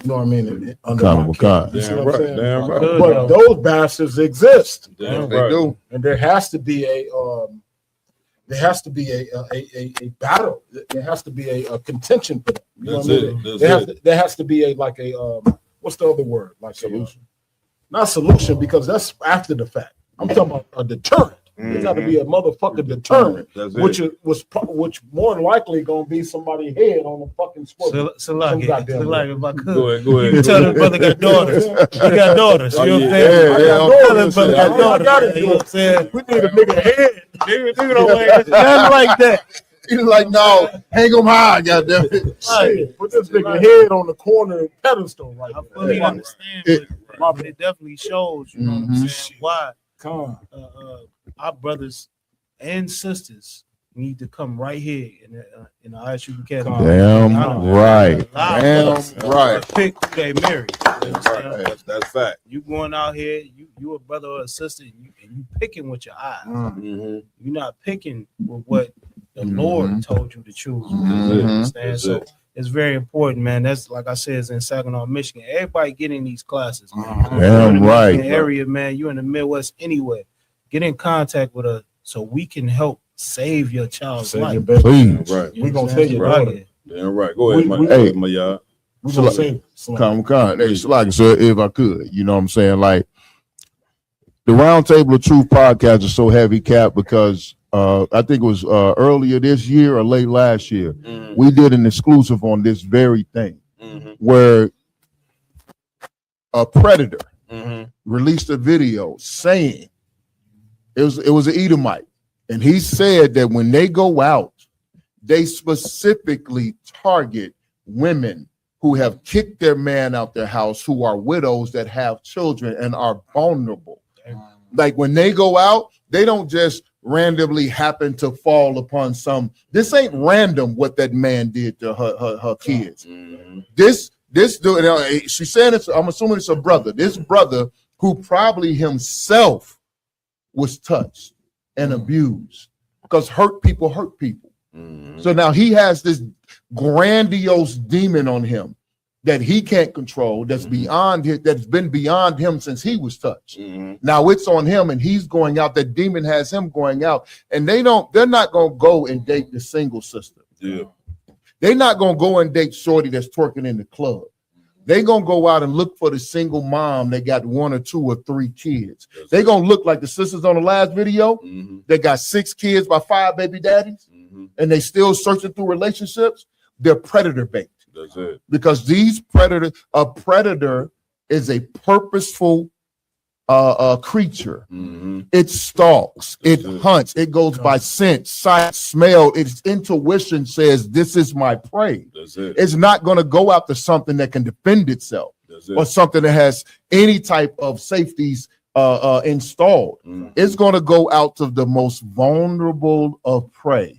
You know what I mean? Under my care. You see what I'm saying? Damn right. But those bastards exist. Damn They right. do. And there has to be a battle. There has to be a contention for that. You know what I mean? There has to be what's the other word? Like solution. Not solution, because that's after the fact. I'm talking about a deterrent. There's got to be a motherfucking deterrent, which more than likely gonna be somebody's head on the fucking sport. So like if I could, Go ahead. you can tell the brother got daughters. He got daughters. You know what I'm saying? Tell him brother got daughters. You know what I'm saying? We need a nigga head. Nigga don't wear nothing like that. He's like, no, hang him high, goddamn it. Shit, put this nigga head on the corner pedestal right I fully understand, but it definitely shows, you know what I'm saying, why our brothers and sisters need to come right here in the ISU Academy. Damn right. Damn right. Pick who they marry. That's fact. You going out here, you a brother or a sister, and you picking with your eyes. You're not picking with what the Lord told you to choose. You understand? So it's very important, man. That's like I said, it's in Saginaw, Michigan. Everybody get in these classes, man. Damn right. In the area, man. You in the Midwest anywhere. Get in contact with us so we can help save your child's life. Please. Right. We gonna tell you right. Damn right. Go ahead, my y'all. We gonna save. Con. Hey, like, so if I could, you know what I'm saying? Like, the Roundtable of Truth podcast is so heavy, Cap, because I think it was earlier this year or late last year, we did an exclusive on this very thing, where a predator released a video saying it was an Edomite, and he said that when they go out, they specifically target women who have kicked their man out their house, who are widows that have children and are vulnerable. Like when they go out, they don't just randomly happen to fall upon some. This ain't random what that man did to her kids. This dude, she's saying it's. I'm assuming it's a brother. This brother who probably himself was touched and abused, because hurt people. So now he has this grandiose demon on him that he can't control, that's beyond him, that's been beyond him since he was touched. Now it's on him, and he's going out. That demon has him going out, and they're not gonna go and date the single sister. They're not gonna go and date shorty that's twerking in the club. They're gonna go out and look for the single mom that got 1 or 2 or 3 kids. They're gonna look like the sisters on the last video. They got 6 kids by 5 baby daddies, and they still searching through relationships. They're predator bait. That's it. Because a predator is a purposeful creature. It stalks, it hunts, it goes by scent, sight, smell. Its intuition says, this is my prey. That's it. It's not going to go after something that can defend itself, or something that has any type of safeties installed. It's going to go out to the most vulnerable of prey.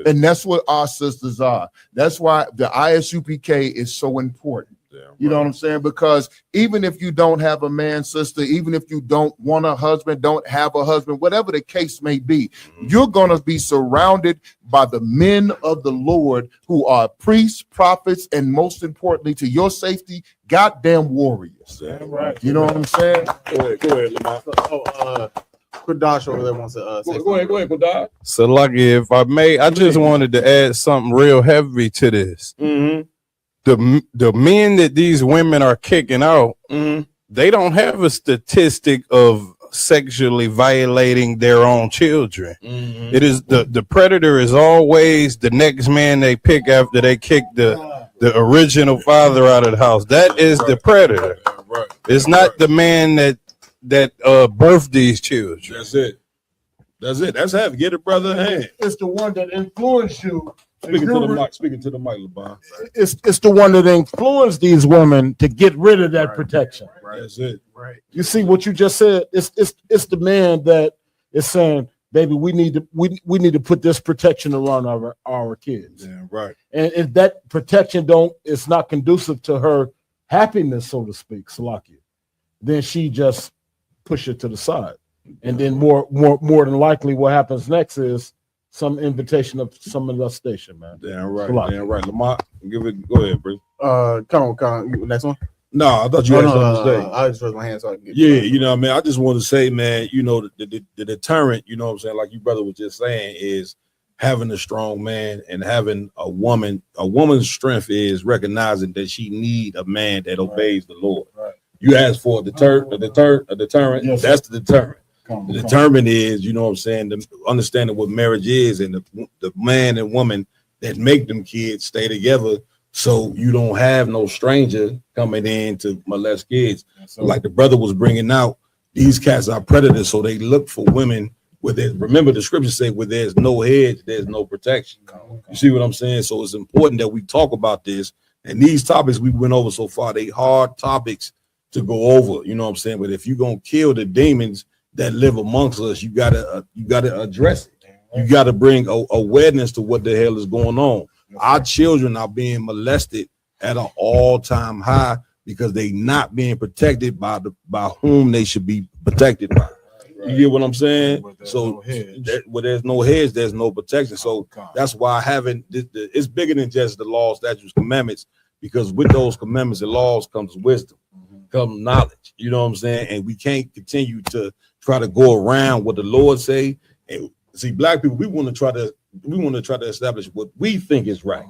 And that's what our sisters are. That's why the ISUPK is so important. You know what I'm saying? Because even if you don't have a man, sister, even if you don't want a husband, don't have a husband, whatever the case may be, you're going to be surrounded by the men of the Lord who are priests, prophets, and most importantly, to your safety, goddamn warriors. Right. You know what I'm saying? Go ahead, Lamont. Kudash over there wants to say go ahead, Kudash. So, lucky, if I may, I just wanted to add something real heavy to this. The men that these women are kicking out, they don't have a statistic of sexually violating their own children. It is the predator is always the next man they pick after they kick the original father out of the house. That is the predator. It's not the man that birthed these children. That's it. That's having get a brother in hand. It's the one that influenced you. Speaking to the mic, LeBron. It's the one that influenced these women to get rid of that protection. Right. That's it. Right. You see what you just said? It's the man that is saying, baby, we need to put this protection around our kids. Yeah, right. And if that protection it's not conducive to her happiness, so to speak, Salakia, then she just push it to the side. And then more than likely what happens next is some invitation of some molestation, man. Damn right. Damn right. Lamont, go ahead, bro. Come on. Next one. No, I thought you had something to say. I just raised my hand so I can get you know what I mean? I just want to say, man, you know, the deterrent, you know what I'm saying, like your brother was just saying, is having a strong man and having a woman. A woman's strength is recognizing that she need a man that obeys the Lord. Right. You ask for a deterrent. Yes. That's the deterrent. The determinant is, you know what I'm saying, the understanding what marriage is, and the man and woman that make them kids stay together, so you don't have no stranger coming in to molest kids. Like the brother was bringing out, these cats are predators, so they look for women remember the scriptures say where there's no hedge, there's no protection. You see what I'm saying? So it's important that we talk about this, and these topics we went over so far, they hard topics to go over, you know what I'm saying? But if you're gonna kill the demons that live amongst us, you gotta address it. You gotta bring awareness to what the hell is going on. Our children are being molested at an all-time high because they not being protected by whom they should be protected by. You get what I'm saying? So where there's no hedge, there's no protection. So that's why having it's bigger than just the law, statutes, commandments, because with those commandments and laws comes wisdom, comes knowledge. You know what I'm saying? And we can't continue to try to go around what the Lord say. And see, black people, we want to try to establish what we think is right.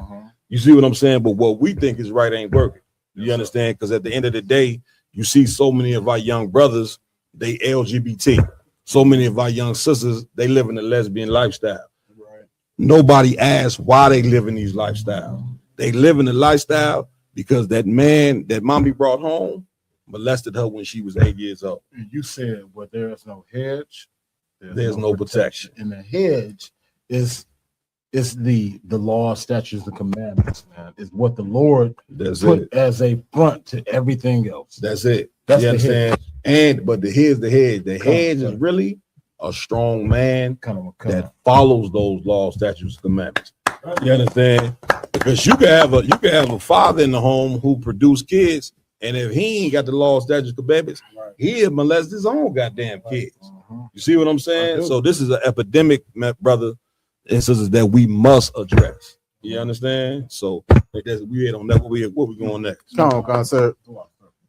You see what I'm saying? But what we think is right ain't working. You understand? Because at the end of the day, you see so many of our young brothers, they LGBT. So many of our young sisters, they live in a lesbian lifestyle. Right. Nobody asks why they live in these lifestyles. They live in the lifestyle because that man that mommy brought home molested her when she was 8 years old. You said, well, there is no hedge, there's no protection. And the hedge is the law, statutes, the commandments, man. Is what the Lord put as a front to everything else. That's it. That's you the understand? But here's the hedge. The hedge is really a strong man that follows those laws, statutes, commandments. You understand? Because you can have a father in the home who produced kids, and if he ain't got the law, statutes, commandments, he'll molest his own goddamn kids. You see what I'm saying? So this is an epidemic, brother and sisters, that we must address. You understand? So we ain't on that. Where we going next? Come on, sir.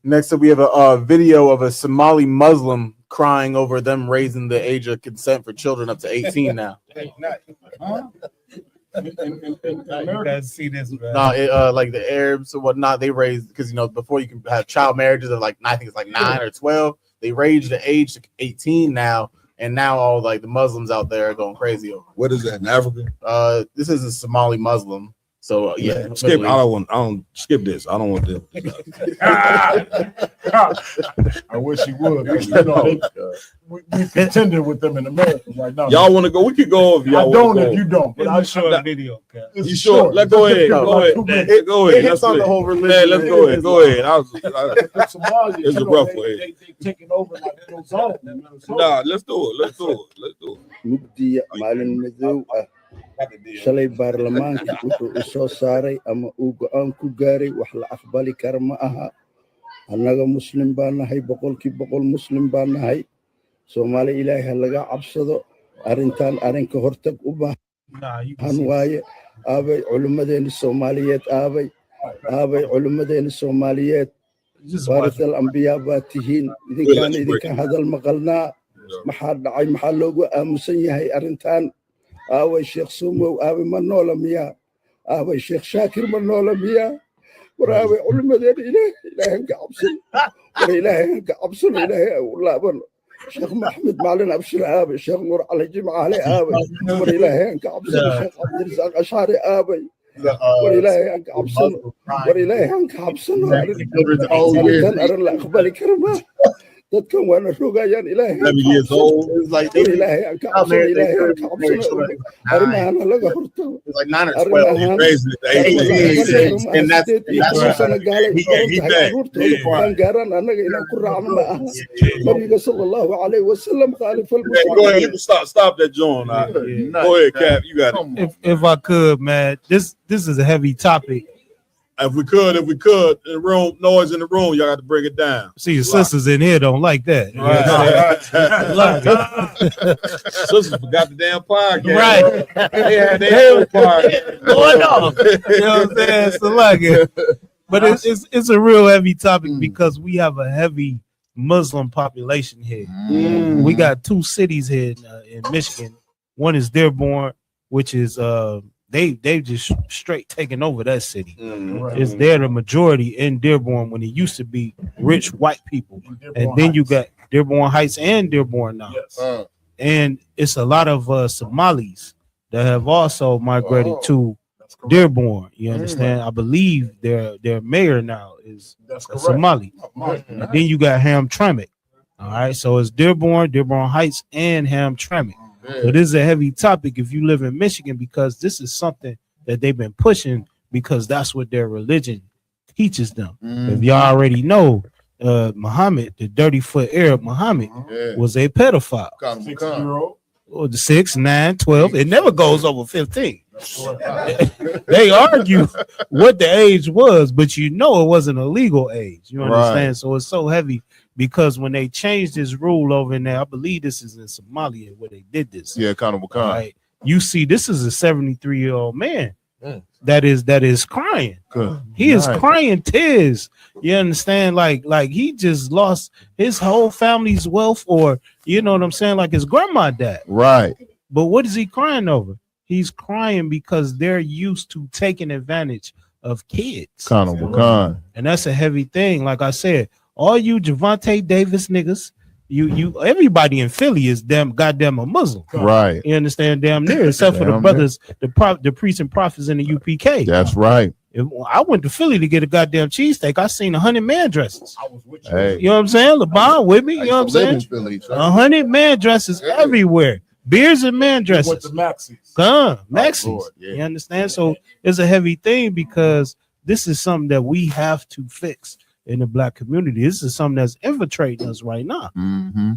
Next up, we have a video of a Somali Muslim crying over them raising the age of consent for children up to 18 now. You guys see this, man? No, like the Arabs or whatnot, they raised, because before you can have child marriages of like, I think it's like 9 or 12. They raised the age to 18 now, and now all like the Muslims out there are going crazy over. What is that in Africa? This is a Somali Muslim. So yeah, skip. I don't skip this. I don't want this. I wish you would. We contended with them in America right now. Y'all want to go? We could go if y'all want to go. If you don't, but I'll show a video. You sure? Let's go ahead. Go ahead. Go ahead. Let's on the whole religion. Let's go ahead. Go ahead. It's a rough way. They taking over like those all. Nah, let's do it. Let's do it. shalay baarlamaanka wuxuu u soo saaray ama uu go'aan ku gaaray wax la aqbali kara ma aha. annaga muslim baan nahay, boqolkiiba boqol muslim baan nahay. Soomaali ilaahay ha laga cabsado. arrintan arrinka hortag u baahan waaye. aabay culimmadeena Soomaaliyeed, aabay culimmadeena Soomaaliyeed, waarithal ambiyaa baa tihiin. idinka hadal maqalnaa. maxaa dhacay? maxaa loogu aamusan yahay arrintan? aaway Sheekh Sumow, aabay ma noola miyaa? aabay Sheekh Shaakir ma noola miyaa? war aabay culimmadeena ilaahay ka cabsan. war ilaahay ka cabsan, ilaahay u laabano. Sheekh Maxamed Maalin Abshir aabay, Sheekh Nuur Cali Jimcaale aabay, war ilaahay ka cabsan. Sheekh Cabdirasaaq Ashari aabay, war ilaahay ka cabsan. war ilaahay ka cabsan. arrintan arrin la aqbali kara ma. dadkan waana rogayaan. ilaahay ka cabsan. ilaahay ka cabsan. arrimahana laga hortago. gaaraan annaga inaan ku raacno ma aha. nabiga sallallahu alayhi wasallam Stop that, John. Go ahead, Cap. You got it. If I could, man, this is a heavy topic. If we could, in the room, noise in the room, y'all got to bring it down. See, your sisters in here don't like that. Sisters forgot the damn podcast. Right. They had their own podcast. Going on. You know what I'm saying? So like it. But it's a real heavy topic because we have a heavy Muslim population here. We got two cities here in Michigan. One is Dearborn, which is they just straight taking over that city. It's there the majority in Dearborn when it used to be rich white people, and then you got Dearborn Heights and Dearborn now. And it's a lot of Somalis that have also migrated to Dearborn. You understand? I believe their mayor now is a Somali. And then you got Hamtramck. All right, so it's Dearborn Heights, and Hamtramck. So this is a heavy topic if you live in Michigan, because this is something that they've been pushing because that's what their religion teaches them. If y'all already know, Muhammad, the dirty foot Arab Muhammad, was a pedophile. 6-year-old. Or the 6, 9, 12. It never goes over 15. They argue what the age was, but you know it wasn't a legal age. You understand? So it's so heavy because when they changed this rule over in there, I believe this is in Somalia where they did this. Yeah, kind of a kind. Right? You see, this is a 73-year-old man that is crying. He is crying tears. You understand? Like he just lost his whole family's wealth, or you know what I'm saying? Like his grandma died. Right. But what is he crying over? He's crying because they're used to taking advantage of kids. Kind of a kind. And that's a heavy thing. Like I said, all you Javante Davis niggas, you everybody in Philly is goddamn a Muslim. Right. You understand? Damn near, except for the brothers, the priests and prophets in the UPK. That's right. I went to Philly to get a goddamn cheesesteak. I seen 100 man dresses. I was with you. Hey. You know what I'm saying? LeBron with me. You know what I'm saying? 100 man dresses everywhere. Beers and man dresses. Went to Maxis. Maxis. You understand? So it's a heavy thing because this is something that we have to fix in the black community. This is something that's infiltrating us right now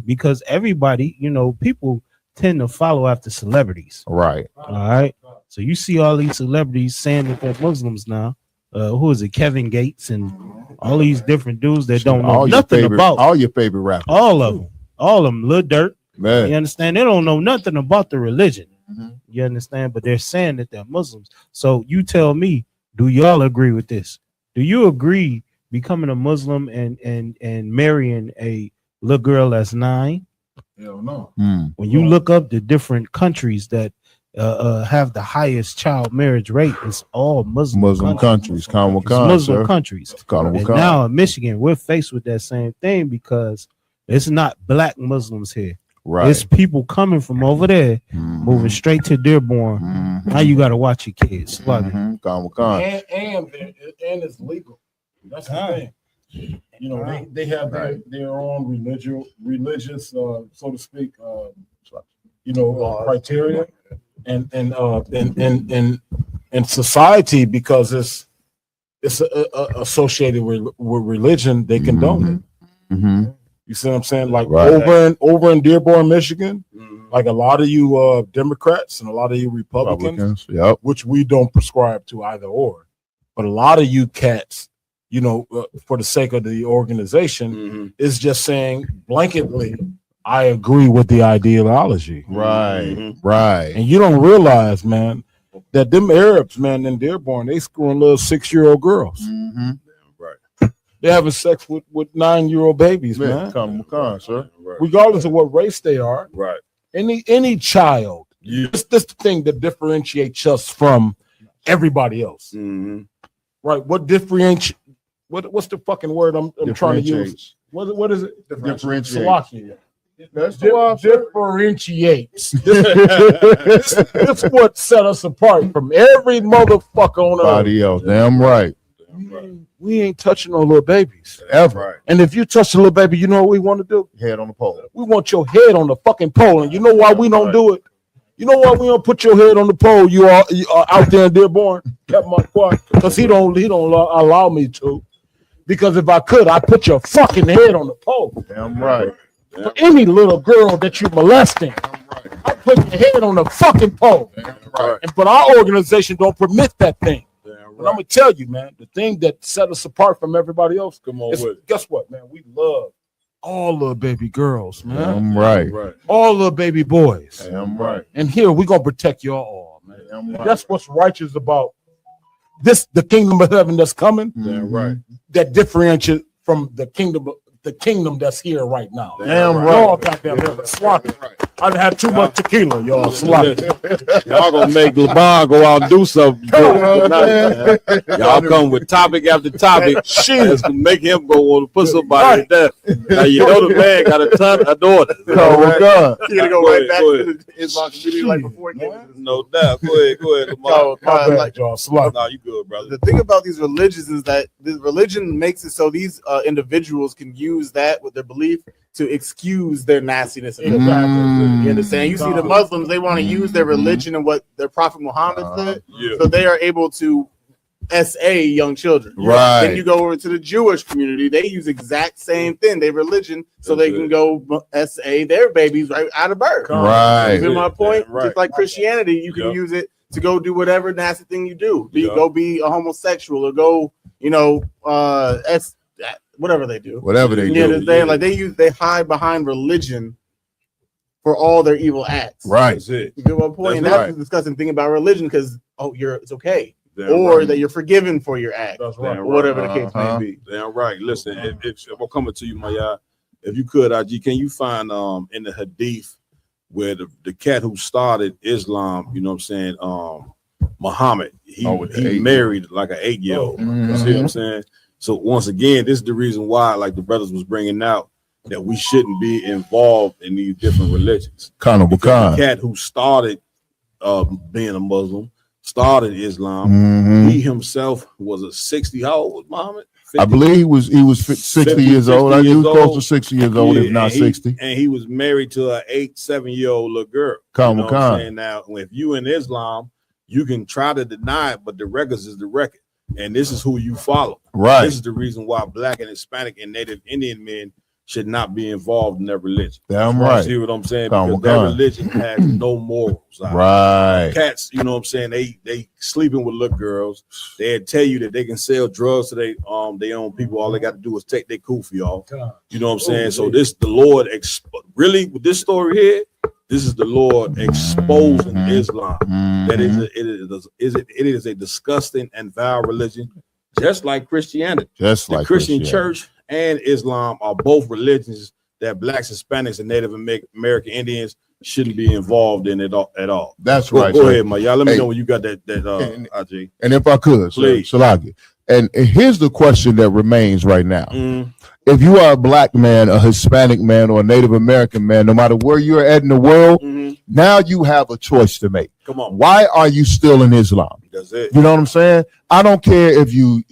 because everybody, you know, people tend to follow after celebrities. Right. All right. So you see all these celebrities saying that they're Muslims now. Who is it? Kevin Gates and all these different dudes that don't know nothing about all your favorite rappers. All of them. Lil Durk. Man. You understand? They don't know nothing about the religion. You understand? But they're saying that they're Muslims. So you tell me, do y'all agree with this? Do you agree becoming a Muslim and marrying a little girl that's 9? Hell no. When you look up the different countries that have the highest child marriage rate, it's all Muslim countries. Muslim countries. And now in Michigan, we're faced with that same thing because it's not black Muslims here. Right. It's people coming from over there, moving straight to Dearborn. Now you got to watch your kids. And it's legal. That's the thing. You know, they have their own religious, so to speak, criteria, and society, because it's associated with religion, they condone it. You see what I'm saying? Like over in Dearborn, Michigan, Like a lot of you Democrats and a lot of you Republicans, which we don't prescribe to either or, but a lot of you cats, you know, for the sake of the organization, is just saying blanketly, I agree with the ideology. Right. And you don't realize, man, that them Arabs, man, in Dearborn, they screwing little 6-year-old girls. They're having sex with 9-year-old babies, man. Come, sir. Regardless of what race they are. Right. Any child. This the thing that differentiates us from everybody else. Right. What differentiates? What's the fucking word I'm trying to use? What is it? Differentiate. Salakia. That's the word, sir. Differentiates. That's what set us apart from every motherfucker on Everybody else. Damn right. We ain't touching no little babies ever. Right. And if you touch a little baby, you know what we want to do? Head on the pole. We want your head on the fucking pole. And you know why we don't do it? You know why we don't put your head on the pole? You are out there in Dearborn, Captain Marquardt, because he don't allow me to. Because if I could, I'd put your fucking head on the pole. Damn right. For any little girl that you're molesting, I put your head on the fucking pole. Right. But our organization don't permit that thing. But I'm gonna tell you, man, the thing that set us apart from everybody else. Come on is, with it. guess what, man? We love all little baby girls, man. Damn right. All little baby boys. Damn right. And here we're gonna protect y'all all, man. Damn right. That's what's righteous about this, the kingdom of heaven that's coming. Damn right. That differentiates from the kingdom that's here right now. Damn right. Y'all goddamn sloppy. I done had too much tequila, y'all sloppy. Y'all gonna make LeBron go out and do something. Y'all come with topic after topic. It's gonna make him go on to put somebody to death. Now you know the man got a ton of daughters. You're gonna go right back to the Islam community like before. No doubt. Go ahead, Lamar. Nah, you good, brother. The thing about these religions is that this religion makes it so these individuals can use that with their belief to excuse their nastiness. And you understand? You see the Muslims, they want to use their religion and what their Prophet Muhammad said, so they are able to SA young children. Right. Then you go over to the Jewish community, they use exact same thing, their religion, so they can go SA their babies right out of birth. Right. You feel my point? Right. Just like Christianity, you can use it to go do whatever nasty thing you do. Go be a homosexual or go, whatever they do. Whatever they do. They hide behind religion for all their evil acts. Right. That's it. You get my point? And that's the disgusting thing about religion, because it's okay. That you're forgiven for your act. That's right. Or whatever the case may be. Damn right. Listen, if I'm coming to you, Maya, if you could, IG, can you find in the hadith where the cat who started Islam, you know what I'm saying, Muhammad, he married like an 8-year-old. You see what I'm saying? So once again, this is the reason why, like the brothers was bringing out, that we shouldn't be involved in these different religions. The cat who started being a Muslim, started Islam. He himself was a 60. How old was Muhammad? 50? I believe he was 60 years old. He was close to 60 years old, if not 60. And he was married to an 7-year-old little girl. You know what I'm saying? Now, if you in Islam, you can try to deny it, but the records is the record. And this is who you follow. Right. This is the reason why Black and Hispanic and Native Indian men should not be involved in their religion. Damn right. See what I'm saying? Because their religion has no morals. Right. Cats, you know what I'm saying? They sleeping with little girls. They tell you that they can sell drugs to their own people. All they got to do is take their kufi off. You know what I'm saying? So the Lord really with this story here. This is the Lord exposing Islam. That it is a disgusting and vile religion, just like Christianity. The Christian church and Islam are both religions that Blacks, Hispanics, and Native American Indians shouldn't be involved in at all. That's right. Go ahead, man. Y'all let me know when you got that IJ. And if I could, please. Salagi. And here's the question that remains right now. If you are a Black man, a Hispanic man, or a Native American man, no matter where you're at in the world, now you have a choice to make. Come on. Why are you still in Islam? That's it. You know what I'm saying? I don't care if you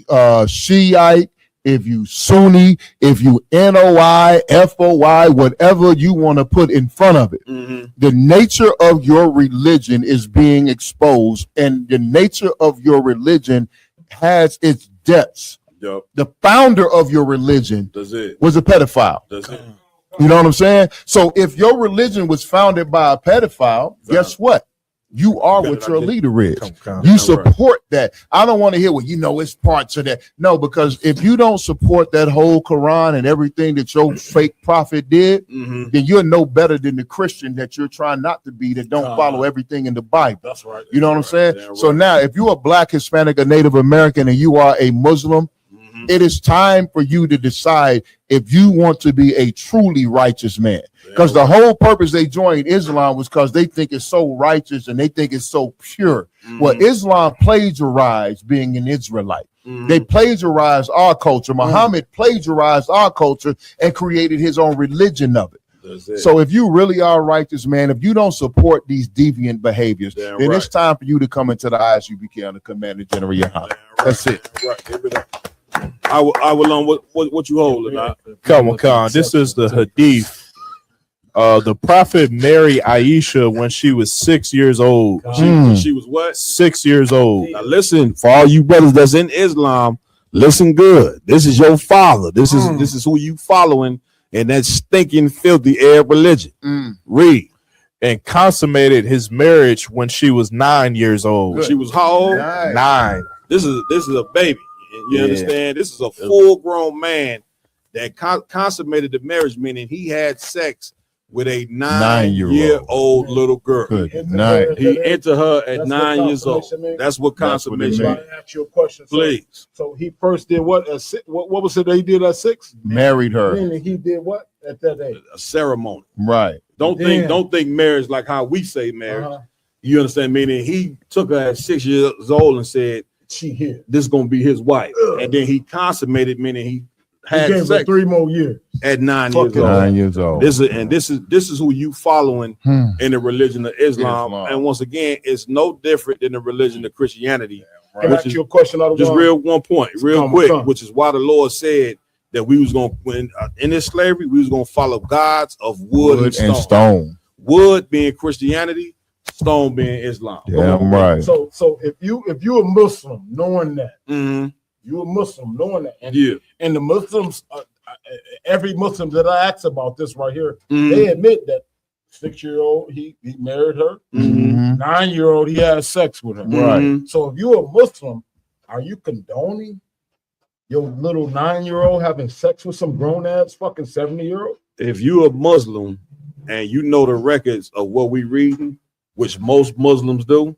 Shiite, if you Sunni, if you NOI, FOI, whatever you want to put in front of it. The nature of your religion is being exposed, and the nature of your religion has its depths. The founder of your religion was a pedophile. You know what I'm saying? So if your religion was founded by a pedophile, guess what? You are what your leader is. You support that. I don't want to hear, well, it's parts of that. No, because if you don't support that whole Quran and everything that your fake prophet did, then you're no better than the Christian that you're trying not to be, that don't follow everything in the Bible. That's right. You know what I'm saying? So now, if you're a Black, Hispanic, or Native American, and you are a Muslim, it is time for you to decide if you want to be a truly righteous man. Because the whole purpose they joined Islam was because they think it's so righteous and they think it's so pure. Well, Islam plagiarized being an Israelite. They plagiarized our culture. Muhammad plagiarized our culture and created his own religion of it. So if you really are a righteous man, if you don't support these deviant behaviors, then it's time for you to come into the ISUPK under Commander General Yohana. That's it. I will what you holding? Come on, this is the hadith. The prophet married Aisha when she was 6 years old. She was what? 6 years old. Now listen, for all you brothers that's in Islam, listen good. This is your father. This is who you following in that stinking, filthy Arab religion. Read. And consummated his marriage when she was 9 years old. She was how old? 9. This is a baby. You understand? This is a full-grown man that consummated the marriage, meaning he had sex with a 9-year-old little girl. He entered her at 9 years old. That's what consummation means. I ask you a question. Please. So he first did what at 6? What was it that he did at 6? Married her. Meaning he did what at that age? A ceremony. Right. Don't think marriage like how we say marriage. You understand? Meaning he took her at 6 years old and said, "She here. This is gonna be his wife." And then he consummated, meaning he had gave sex her 3 more years at 9 years old. 9 years old. This is who you following in the religion of Islam. And once again, it's no different than the religion of Christianity. Can I ask you a question? Just one point, quick, which is why the Lord said that we was going in this slavery, we was going to follow gods of wood and stone. Wood being Christianity, stone being Islam. Damn right. So if you're a Muslim, knowing that, you're a Muslim, knowing that, and the Muslims, every Muslim that I ask about this right here, they admit that 6-year-old he married her, 9-year-old he had sex with her. Right. So if you're a Muslim, are you condoning your little 9-year-old having sex with some grown ass fucking 70-year-old? If you're a Muslim and you know the records of what we reading, which most Muslims do,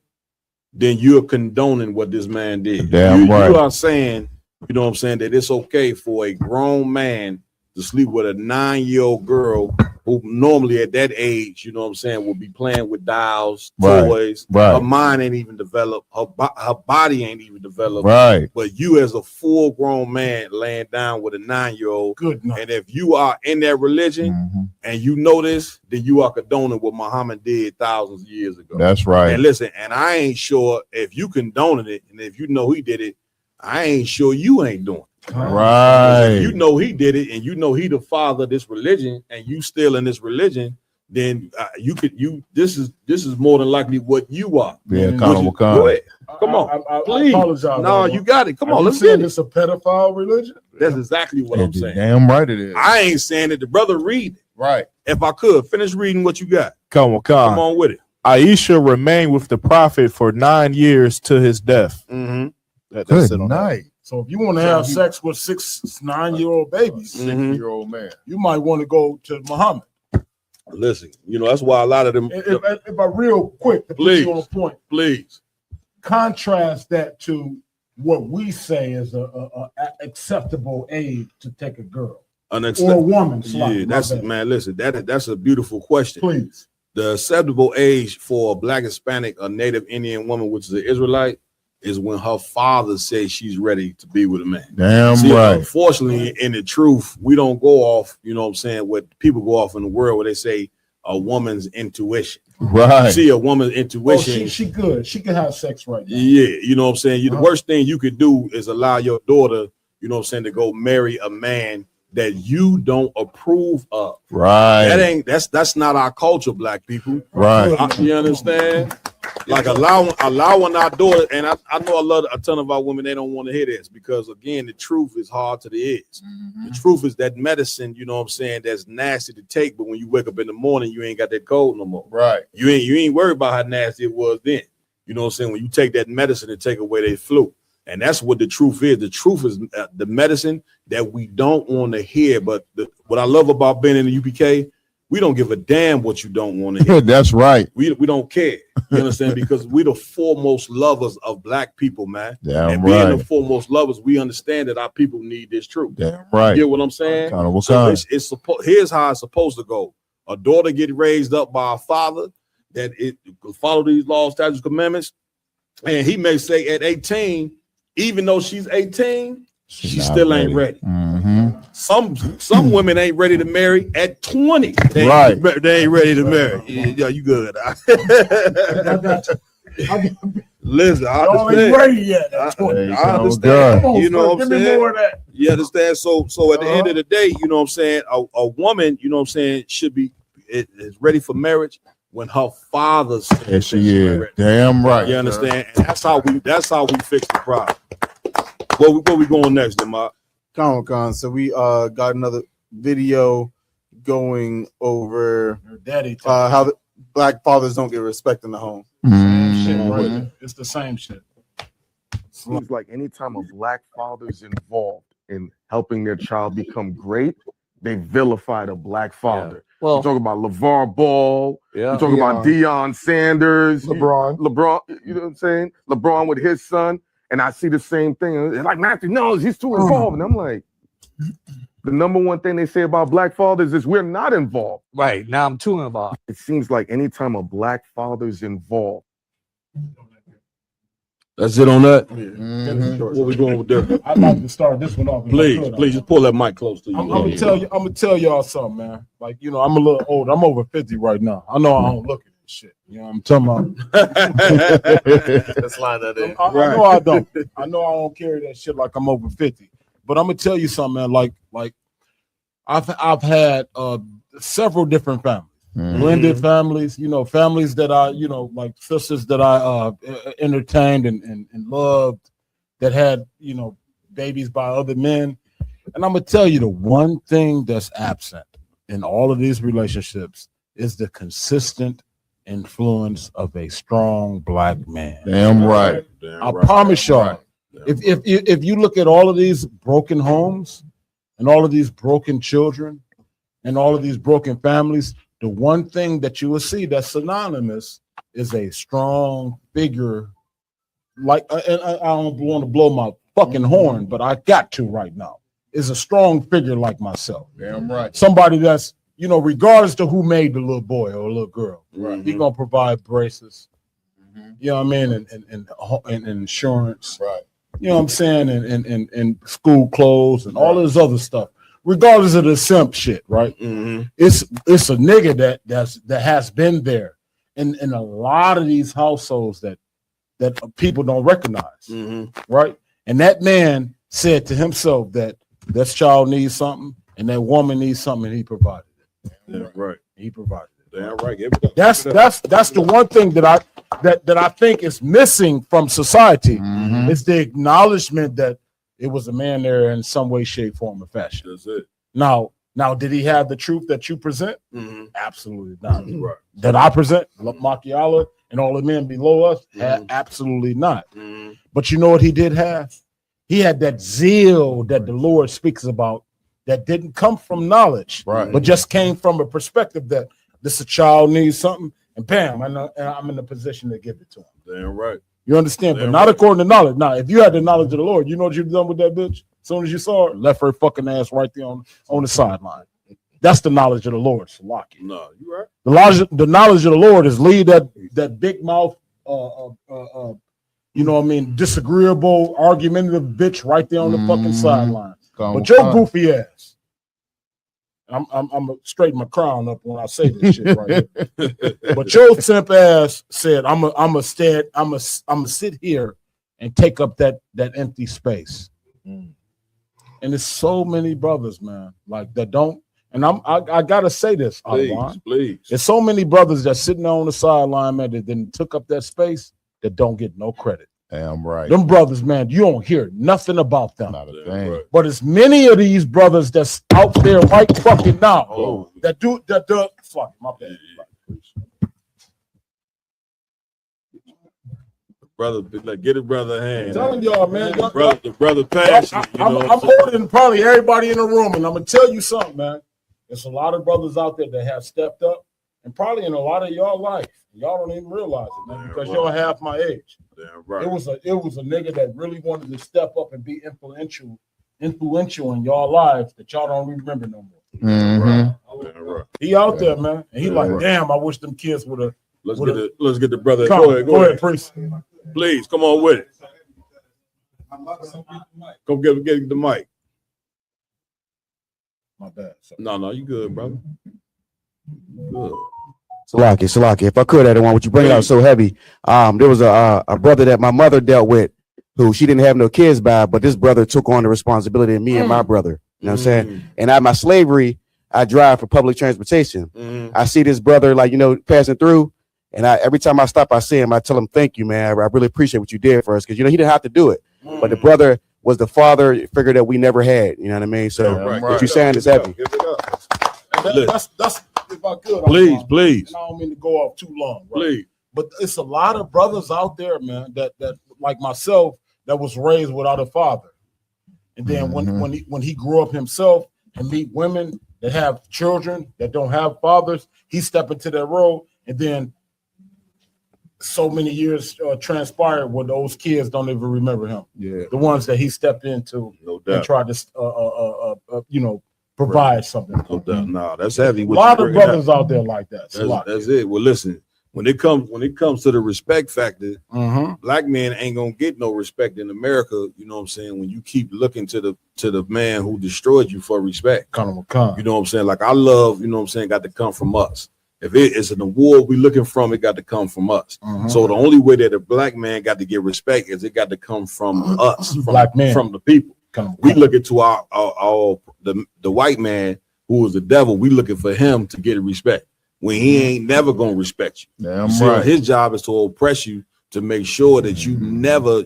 then you're condoning what this man did. Damn right. You are saying, you know what I'm saying, that it's okay for a grown man to sleep with a 9-year-old girl who normally at that age, you know what I'm saying, will be playing with dolls, toys. Right. Her mind ain't even developed. Her body ain't even developed. Right. But you as a full-grown man laying down with a 9-year-old. Good enough. And if you are in that religion and you know this, then you are condoning what Muhammad did thousands of years ago. That's right. And listen, and I ain't sure if you condoning it, and if you know he did it, I ain't sure you ain't doing it. Right. If you know he did it, and you know he the father of this religion, and you still in this religion, then this is more than likely what you are. Yeah, go ahead. Come on, I please. apologize. No, you got it. Come on, let's get get it. It's a pedophile religion. That's exactly what I'm saying. Damn right it is. I ain't saying it. The brother read it. Right. If I could finish reading what you got. Come on with it. Aisha remained with the prophet for 9 years to his death. Good night. So if you want to have sex with 9-year-old babies, 6-year-old man, you might want to go to Muhammad. Listen, that's why a lot of them. If I real quick to put you on a point, please contrast that to what we say is a acceptable age to take a girl or a woman. Yeah, listen, that's a beautiful question. Please, the acceptable age for a Black, Hispanic, or Native Indian woman, which is an Israelite, is when her father says she's ready to be with a man. Damn right. Unfortunately, in the truth, we don't go off, you know what I'm saying, what people go off in the world where they say a woman's intuition. Right. See, a woman's intuition. She good. She can have sex right now. Yeah, you know what I'm saying? The worst thing you could do is allow your daughter, you know what I'm saying, to go marry a man that you don't approve of. Right. That's not our culture, Black people. Right. You understand? Like allowing our daughter, and I know a ton of our women, they don't want to hear this because again, the truth is hard to the ears. The truth is that medicine, you know what I'm saying, that's nasty to take, but when you wake up in the morning, you ain't got that cold no more. Right. You ain't worried about how nasty it was then. You know what I'm saying? When you take that medicine and take away that flu. And that's what the truth is. The truth is the medicine that we don't want to hear. But what I love about being in the UPK, we don't give a damn what you don't want to hear. That's right. We don't care. You understand? Because we're the foremost lovers of black people, man. Damn and being right. the foremost lovers, we understand that our people need this truth. Damn right. You get what I'm saying? Here's how it's supposed to go. A daughter get raised up by a father that it follow these laws, statutes, commandments, and he may say at 18, even though she's 18, she still ain't ready. Some women ain't ready to marry at 20. They ain't ready to marry. Yeah, you good. Listen, I understand. Ready yet at 20. I understand. You know what I'm Give me saying? more of that. You understand? So at the end of the day, you know what I'm saying, a woman, you know what I'm saying, should be is ready for marriage when her father's Yes, she is. Damn right. You understand? And that's how we fix the problem. Where we going next, Demar? Comic-Con. So we got another video going over how the black fathers don't get respect in the home. It's the same shit. Seems like anytime a black father's involved in helping their child become great, they vilify the black father. Well, you talk about LeVar Ball, you talk about Deion Sanders, LeBron, you know what I'm saying? LeBron with his son, and I see the same thing. It's like Matthew knows he's too involved, and I'm like, the number one thing they say about black fathers is we're not involved. Right now, I'm too involved. It seems like anytime a black father's involved. That's it on that. What we going with there? I'd like to start this one off. Please just pull that mic close to you. I'm gonna tell y'all something, man. Like, you know, I'm a little old. I'm over 50 right now. I know I don't look at this shit. You know what I'm talking about? Let's line that in. I know I don't. I know I don't carry that shit like I'm over 50. But I'm gonna tell you something, man. Like I've had several different families. Blended families, you know, families that I, you know, like sisters that I entertained and loved that had, you know, babies by other men. And I'm gonna tell you, the one thing that's absent in all of these relationships is the consistent influence of a strong black man. Damn right. I promise y'all, if you look at all of these broken homes and all of these broken children and all of these broken families, the one thing that you will see that's synonymous is a strong figure. Like, and I don't want to blow my fucking horn, but I got to right now. Is a strong figure like myself. Damn right. Somebody that's, you know, regardless to who made the little boy or little girl, he gonna provide braces. You know what I mean, and insurance. Right. You know what I'm saying, and school clothes and all this other stuff. Regardless of the simp shit, right? It's a nigga that has been there in a lot of these households that people don't recognize, right? And that man said to himself that this child needs something and that woman needs something, and he provided it. Yeah, right. He provided it. Damn right. That's the one thing that I think is missing from society. It's the acknowledgement that it was a man there in some way, shape, form, or fashion. That's it. Now, did he have the truth that you present? Absolutely not. Right. That I present, Machiavelli and all the men below us? Absolutely not. But you know what he did have? He had that zeal that the Lord speaks about that didn't come from knowledge, but just came from a perspective that this a child needs something, and bam, I'm in a position to give it to him. Damn right. You understand? But not according to knowledge. Now, if you had the knowledge of the Lord, you know what you've done with that bitch? As soon as you saw her, left her fucking ass right there on the sideline. That's the knowledge of the Lord, Salaki. No, you right. The knowledge of the Lord is leave that big mouth, you know what I mean, disagreeable, argumentative bitch right there on the fucking sideline. But your goofy ass, I'm gonna straighten my crown up when I say this shit right here. But your simp ass said, I'm gonna sit here and take up that empty space. And there's so many brothers, man, like that don't And I gotta say this, please. There's so many brothers that's sitting on the sideline, man, that then took up that space that don't get no credit. Damn right. Them brothers, man, you don't hear nothing about them. Not a thing. But it's many of these brothers that's out there right fucking now that do fuck my bad. Brother, like, get a brother a hand. I'm telling y'all, man. The brother passionate. I'm holding probably everybody in the room, and I'm gonna tell you something, man. There's a lot of brothers out there that have stepped up, and probably in a lot of y'all life, y'all don't even realize it, man, because y'all half my age. Damn right. It was a nigga that really wanted to step up and be influential in y'all lives that y'all don't remember no more. Mm-hmm. Right. He out there, man, and he like, damn, I wish them kids would have. Let's get the brother. Go ahead, priest. Please come on with it. Go get the mic. My bad. No, you good, brother. Good. Salaki. If I could, I don't want what you bring it out so heavy. There was a brother that my mother dealt with who she didn't have no kids by, but this brother took on the responsibility of me and my brother. You know what I'm saying? And at my slavery, I drive for public transportation. I see this brother, like, passing through. And every time I stop, I see him. I tell him, "Thank you, man. I really appreciate what you did for us." Because he didn't have to do it, but the brother was the father figure that we never had. You know what I mean? So what you're saying is heavy. That's if I could. Please. And I don't mean to go off too long, right? Please. But it's a lot of brothers out there, man, that like myself, that was raised without a father, and then when he grew up himself and meet women that have children that don't have fathers, he step into that role, and then so many years transpired where those kids don't even remember him. Yeah, the ones that he stepped into and tried to, provide something. No doubt. No, that's heavy. A lot of brothers out there like that. That's it. Well, listen. When it comes to the respect factor, black men ain't gonna get no respect in America. You know what I'm saying? When you keep looking to the man who destroyed you for respect, you know what I'm saying? Like, I love, got to come from us. If it is an award we looking from, it got to come from us. So the only way that a black man got to get respect is it got to come from us, from black men, from the people. We look into the white man who is the devil. We looking for him to get respect when he ain't never gonna respect you. Damn See, right. His job is to oppress you to make sure that you never,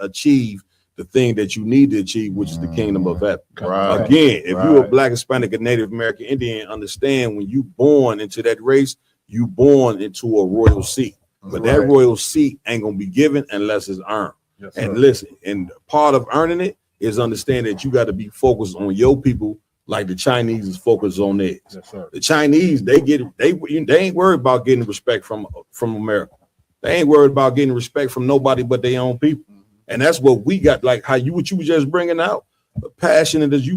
achieve the thing that you need to achieve, which is the kingdom of heaven. Right. Again, if you're a black, Hispanic, and Native American Indian, understand when you born into that race, you born into a royal seat. But that royal seat ain't gonna be given unless it's earned. Yes, and sir. listen, and part of earning it is understand that you got to be focused on your people, like the Chinese is focused on theirs. Yes, sir. The Chinese, they ain't worried about getting respect from America. They ain't worried about getting respect from nobody but their own people. And that's what we got, like what you were just bringing out, passionate as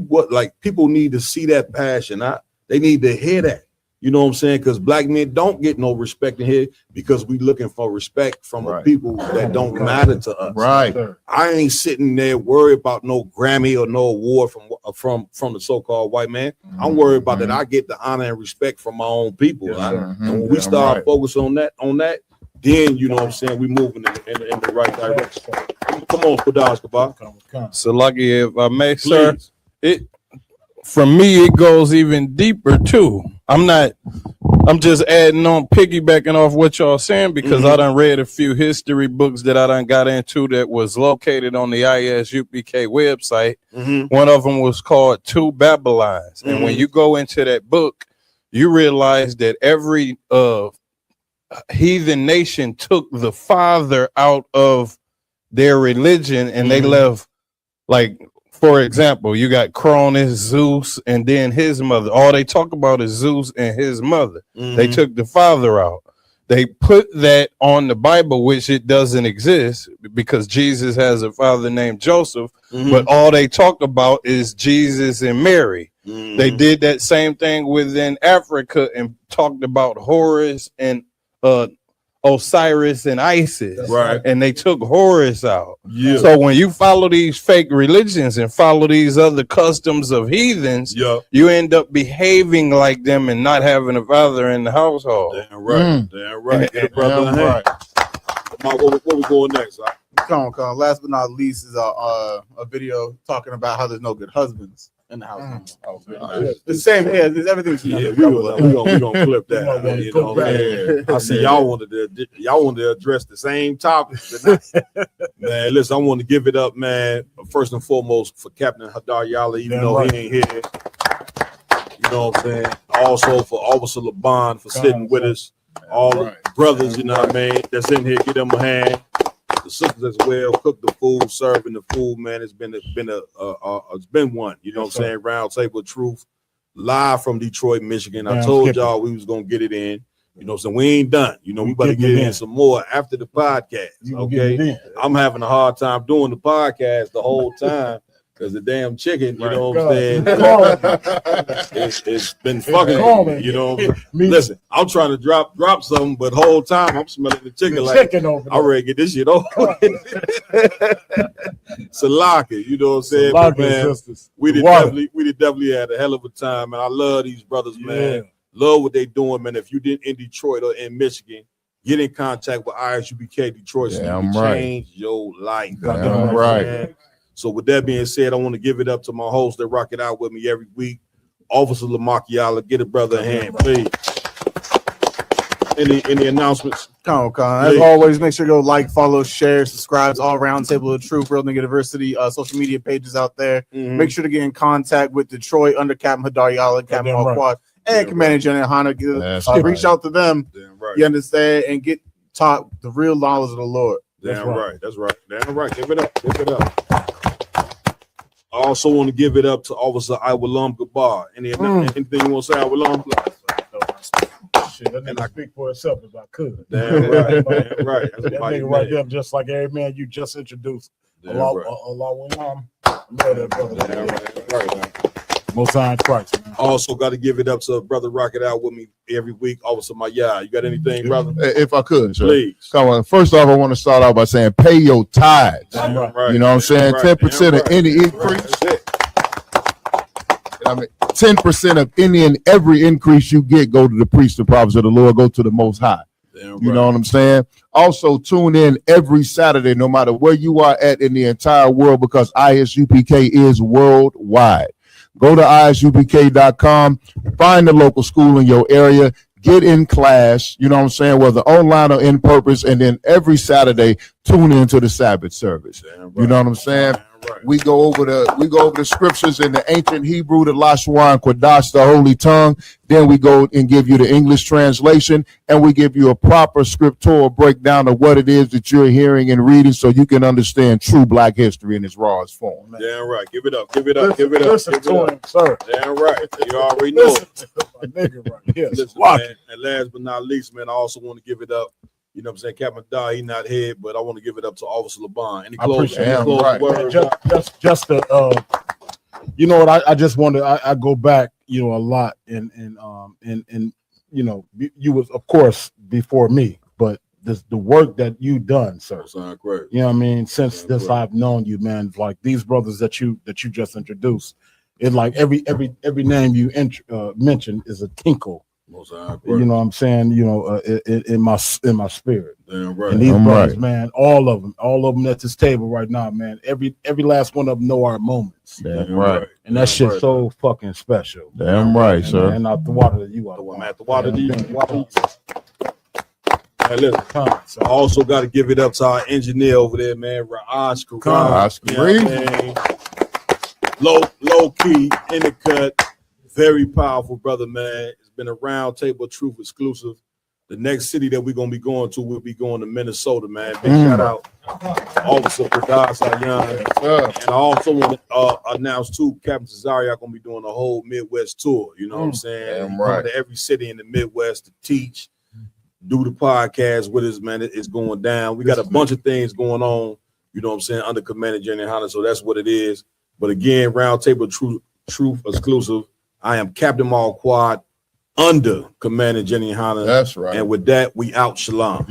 people need to see that passion. They need to hear that. You know what I'm saying? Because black men don't get no respect in here because we looking for respect from the people that don't matter to us. Right. I ain't sitting there worried about no Grammy or no award from the so-called white man. I'm worried about that I get the honor and respect from my own people. And when we start focus on that, then you know what I'm saying, we moving in the right direction. Come on, Padaz Kabar. So lucky if I may, sir. For me, it goes even deeper too. I'm just adding on, piggybacking off what y'all saying, because I done read a few history books that I done got into that was located on the ISUPK website. One of them was called Two Babylons. And when you go into that book, you realize that every heathen nation took the father out of their religion and they left, like, for example, you got Cronus, Zeus, and then his mother. All they talk about is Zeus and his mother. They took the father out. They put that on the Bible, which it doesn't exist because Jesus has a father named Joseph, but all they talk about is Jesus and Mary. They did that same thing within Africa and talked about Horus and Osiris and Isis, right? And they took Horus out. Yeah. So when you follow these fake religions and follow these other customs of heathens, you end up behaving like them and not having a father in the household. Damn right. Damn right. Damn right. Where we going next? Come on. Last but not least is a video talking about how there's no good husbands. in the house. It's The same. Yeah, everything's. Yeah, we gonna clip that. You know, man. I see y'all wanted to address the same topic tonight. Man, listen, I want to give it up, man. First and foremost for Captain Hadar Yala, even though he ain't here. You know what I'm saying? Also for Officer Laban for sitting with us. All the brothers, you know what I mean, that's in here, give them a hand. The sisters as well, cook the food, serving the food, man. It's been one, you know what I'm saying? Round Table of Truth, live from Detroit, Michigan. I told y'all we was gonna get it in. You know, so we ain't done. You know, we better get in some more after the podcast. Okay. I'm having a hard time doing the podcast the whole time. Because the damn chicken, you know what I'm saying? It's been fucking, you know. Listen, I'm trying to drop something, but the whole time I'm smelling the chicken I ready to get this shit over. Salaka, you know what I'm saying? But, man, we did definitely had a hell of a time, and I love these brothers, man. Love what they doing, man. If you did in Detroit or in Michigan, get in contact with ISUPK Detroit so you can change your life. Damn right. So with that being said, I want to give it up to my host that rock it out with me every week, Officer Lamakiala. Get a brother a hand, please. Any announcements? Con. As always, make sure to go like, follow, share, subscribe to all Round Table of Truth, Real Nigga University social media pages out there. Make sure to get in contact with Detroit under Captain Hadar Yala, Captain Quad, and Commander General Hana. Reach out to them. You understand, and get taught the real knowledge of the Lord. Damn right. That's right. Damn right. Give it up. I also want to give it up to Officer Iwalam Gabar. Anything you want to say, Iwalam? Shit, that nigga speak for itself if I could. Damn right. Damn right. That nigga right there, just like every man you just introduced. Allah, that brother. Damn right. Most High Christ, man. Also got to give it up to Brother Rock It Out with me every week. Officer Maya, you got anything, brother? If I could, sir. Please. Come on. First off, I want to start out by saying pay your tithes. Right. You know what I'm saying? 10% of any increase. I mean, 10% of any and every increase you get go to the priest and prophets of the Lord, go to the Most High. You know what I'm saying? Also, tune in every Saturday, no matter where you are at in the entire world, because ISUPK is worldwide. Go to isupk.com, find the local school in your area, get in class, you know what I'm saying, whether online or in purpose, and then every Saturday, tune into the Sabbath service. You know what I'm saying? We go over the scriptures in the ancient Hebrew, the Lashon Kodash, the Holy Tongue. Then we go and give you the English translation, and we give you a proper scriptural breakdown of what it is that you're hearing and reading, so you can understand true Black history in its rawest form. Damn right. Give it up. Listen to him, sir. Damn right. You already know it. Nigga right here. Listen, man, and last but not least, man, I also want to give it up. You know what I'm saying? Captain Dar, he not here, but I want to give it up to Officer Laban. Any closing words? Just you know what? I just want to. I go back, you know, a lot, and you know, you was of course before me, but the work that you done, sir. You know what I mean? Since I've known you, man, like these brothers that you just introduced, it like every name you mentioned is a tinkle. You know what I'm saying? You know, in my spirit. Damn right. And these brothers, man, all of them at this table right now, man. Every last one of them know our moments. Damn right. And that shit's so fucking special. Damn right, sir. And out the water that you are. I'm at the water that you Hey, listen, I also got to give it up to our engineer over there, man, Raj Karan. Low key, in the cut. Very powerful brother, man. It's been a Round Table Truth exclusive. The next city that we're going to be going to, we'll be going to Minnesota, man. Big shout out Officer Pradas Sayan. And I also want to announce, too, Captain Cesario going to be doing a whole Midwest tour. You know what I'm saying? Coming to every city in the Midwest to teach, do the podcast with us, man. It's going down. We got a bunch of things going on, you know what I'm saying, under Commander General Hunter. So that's what it is. But again, Round Table Truth exclusive. I am Captain Mal Quad under Commander Jenny Hanna. That's right. And with that, we out. Shalom.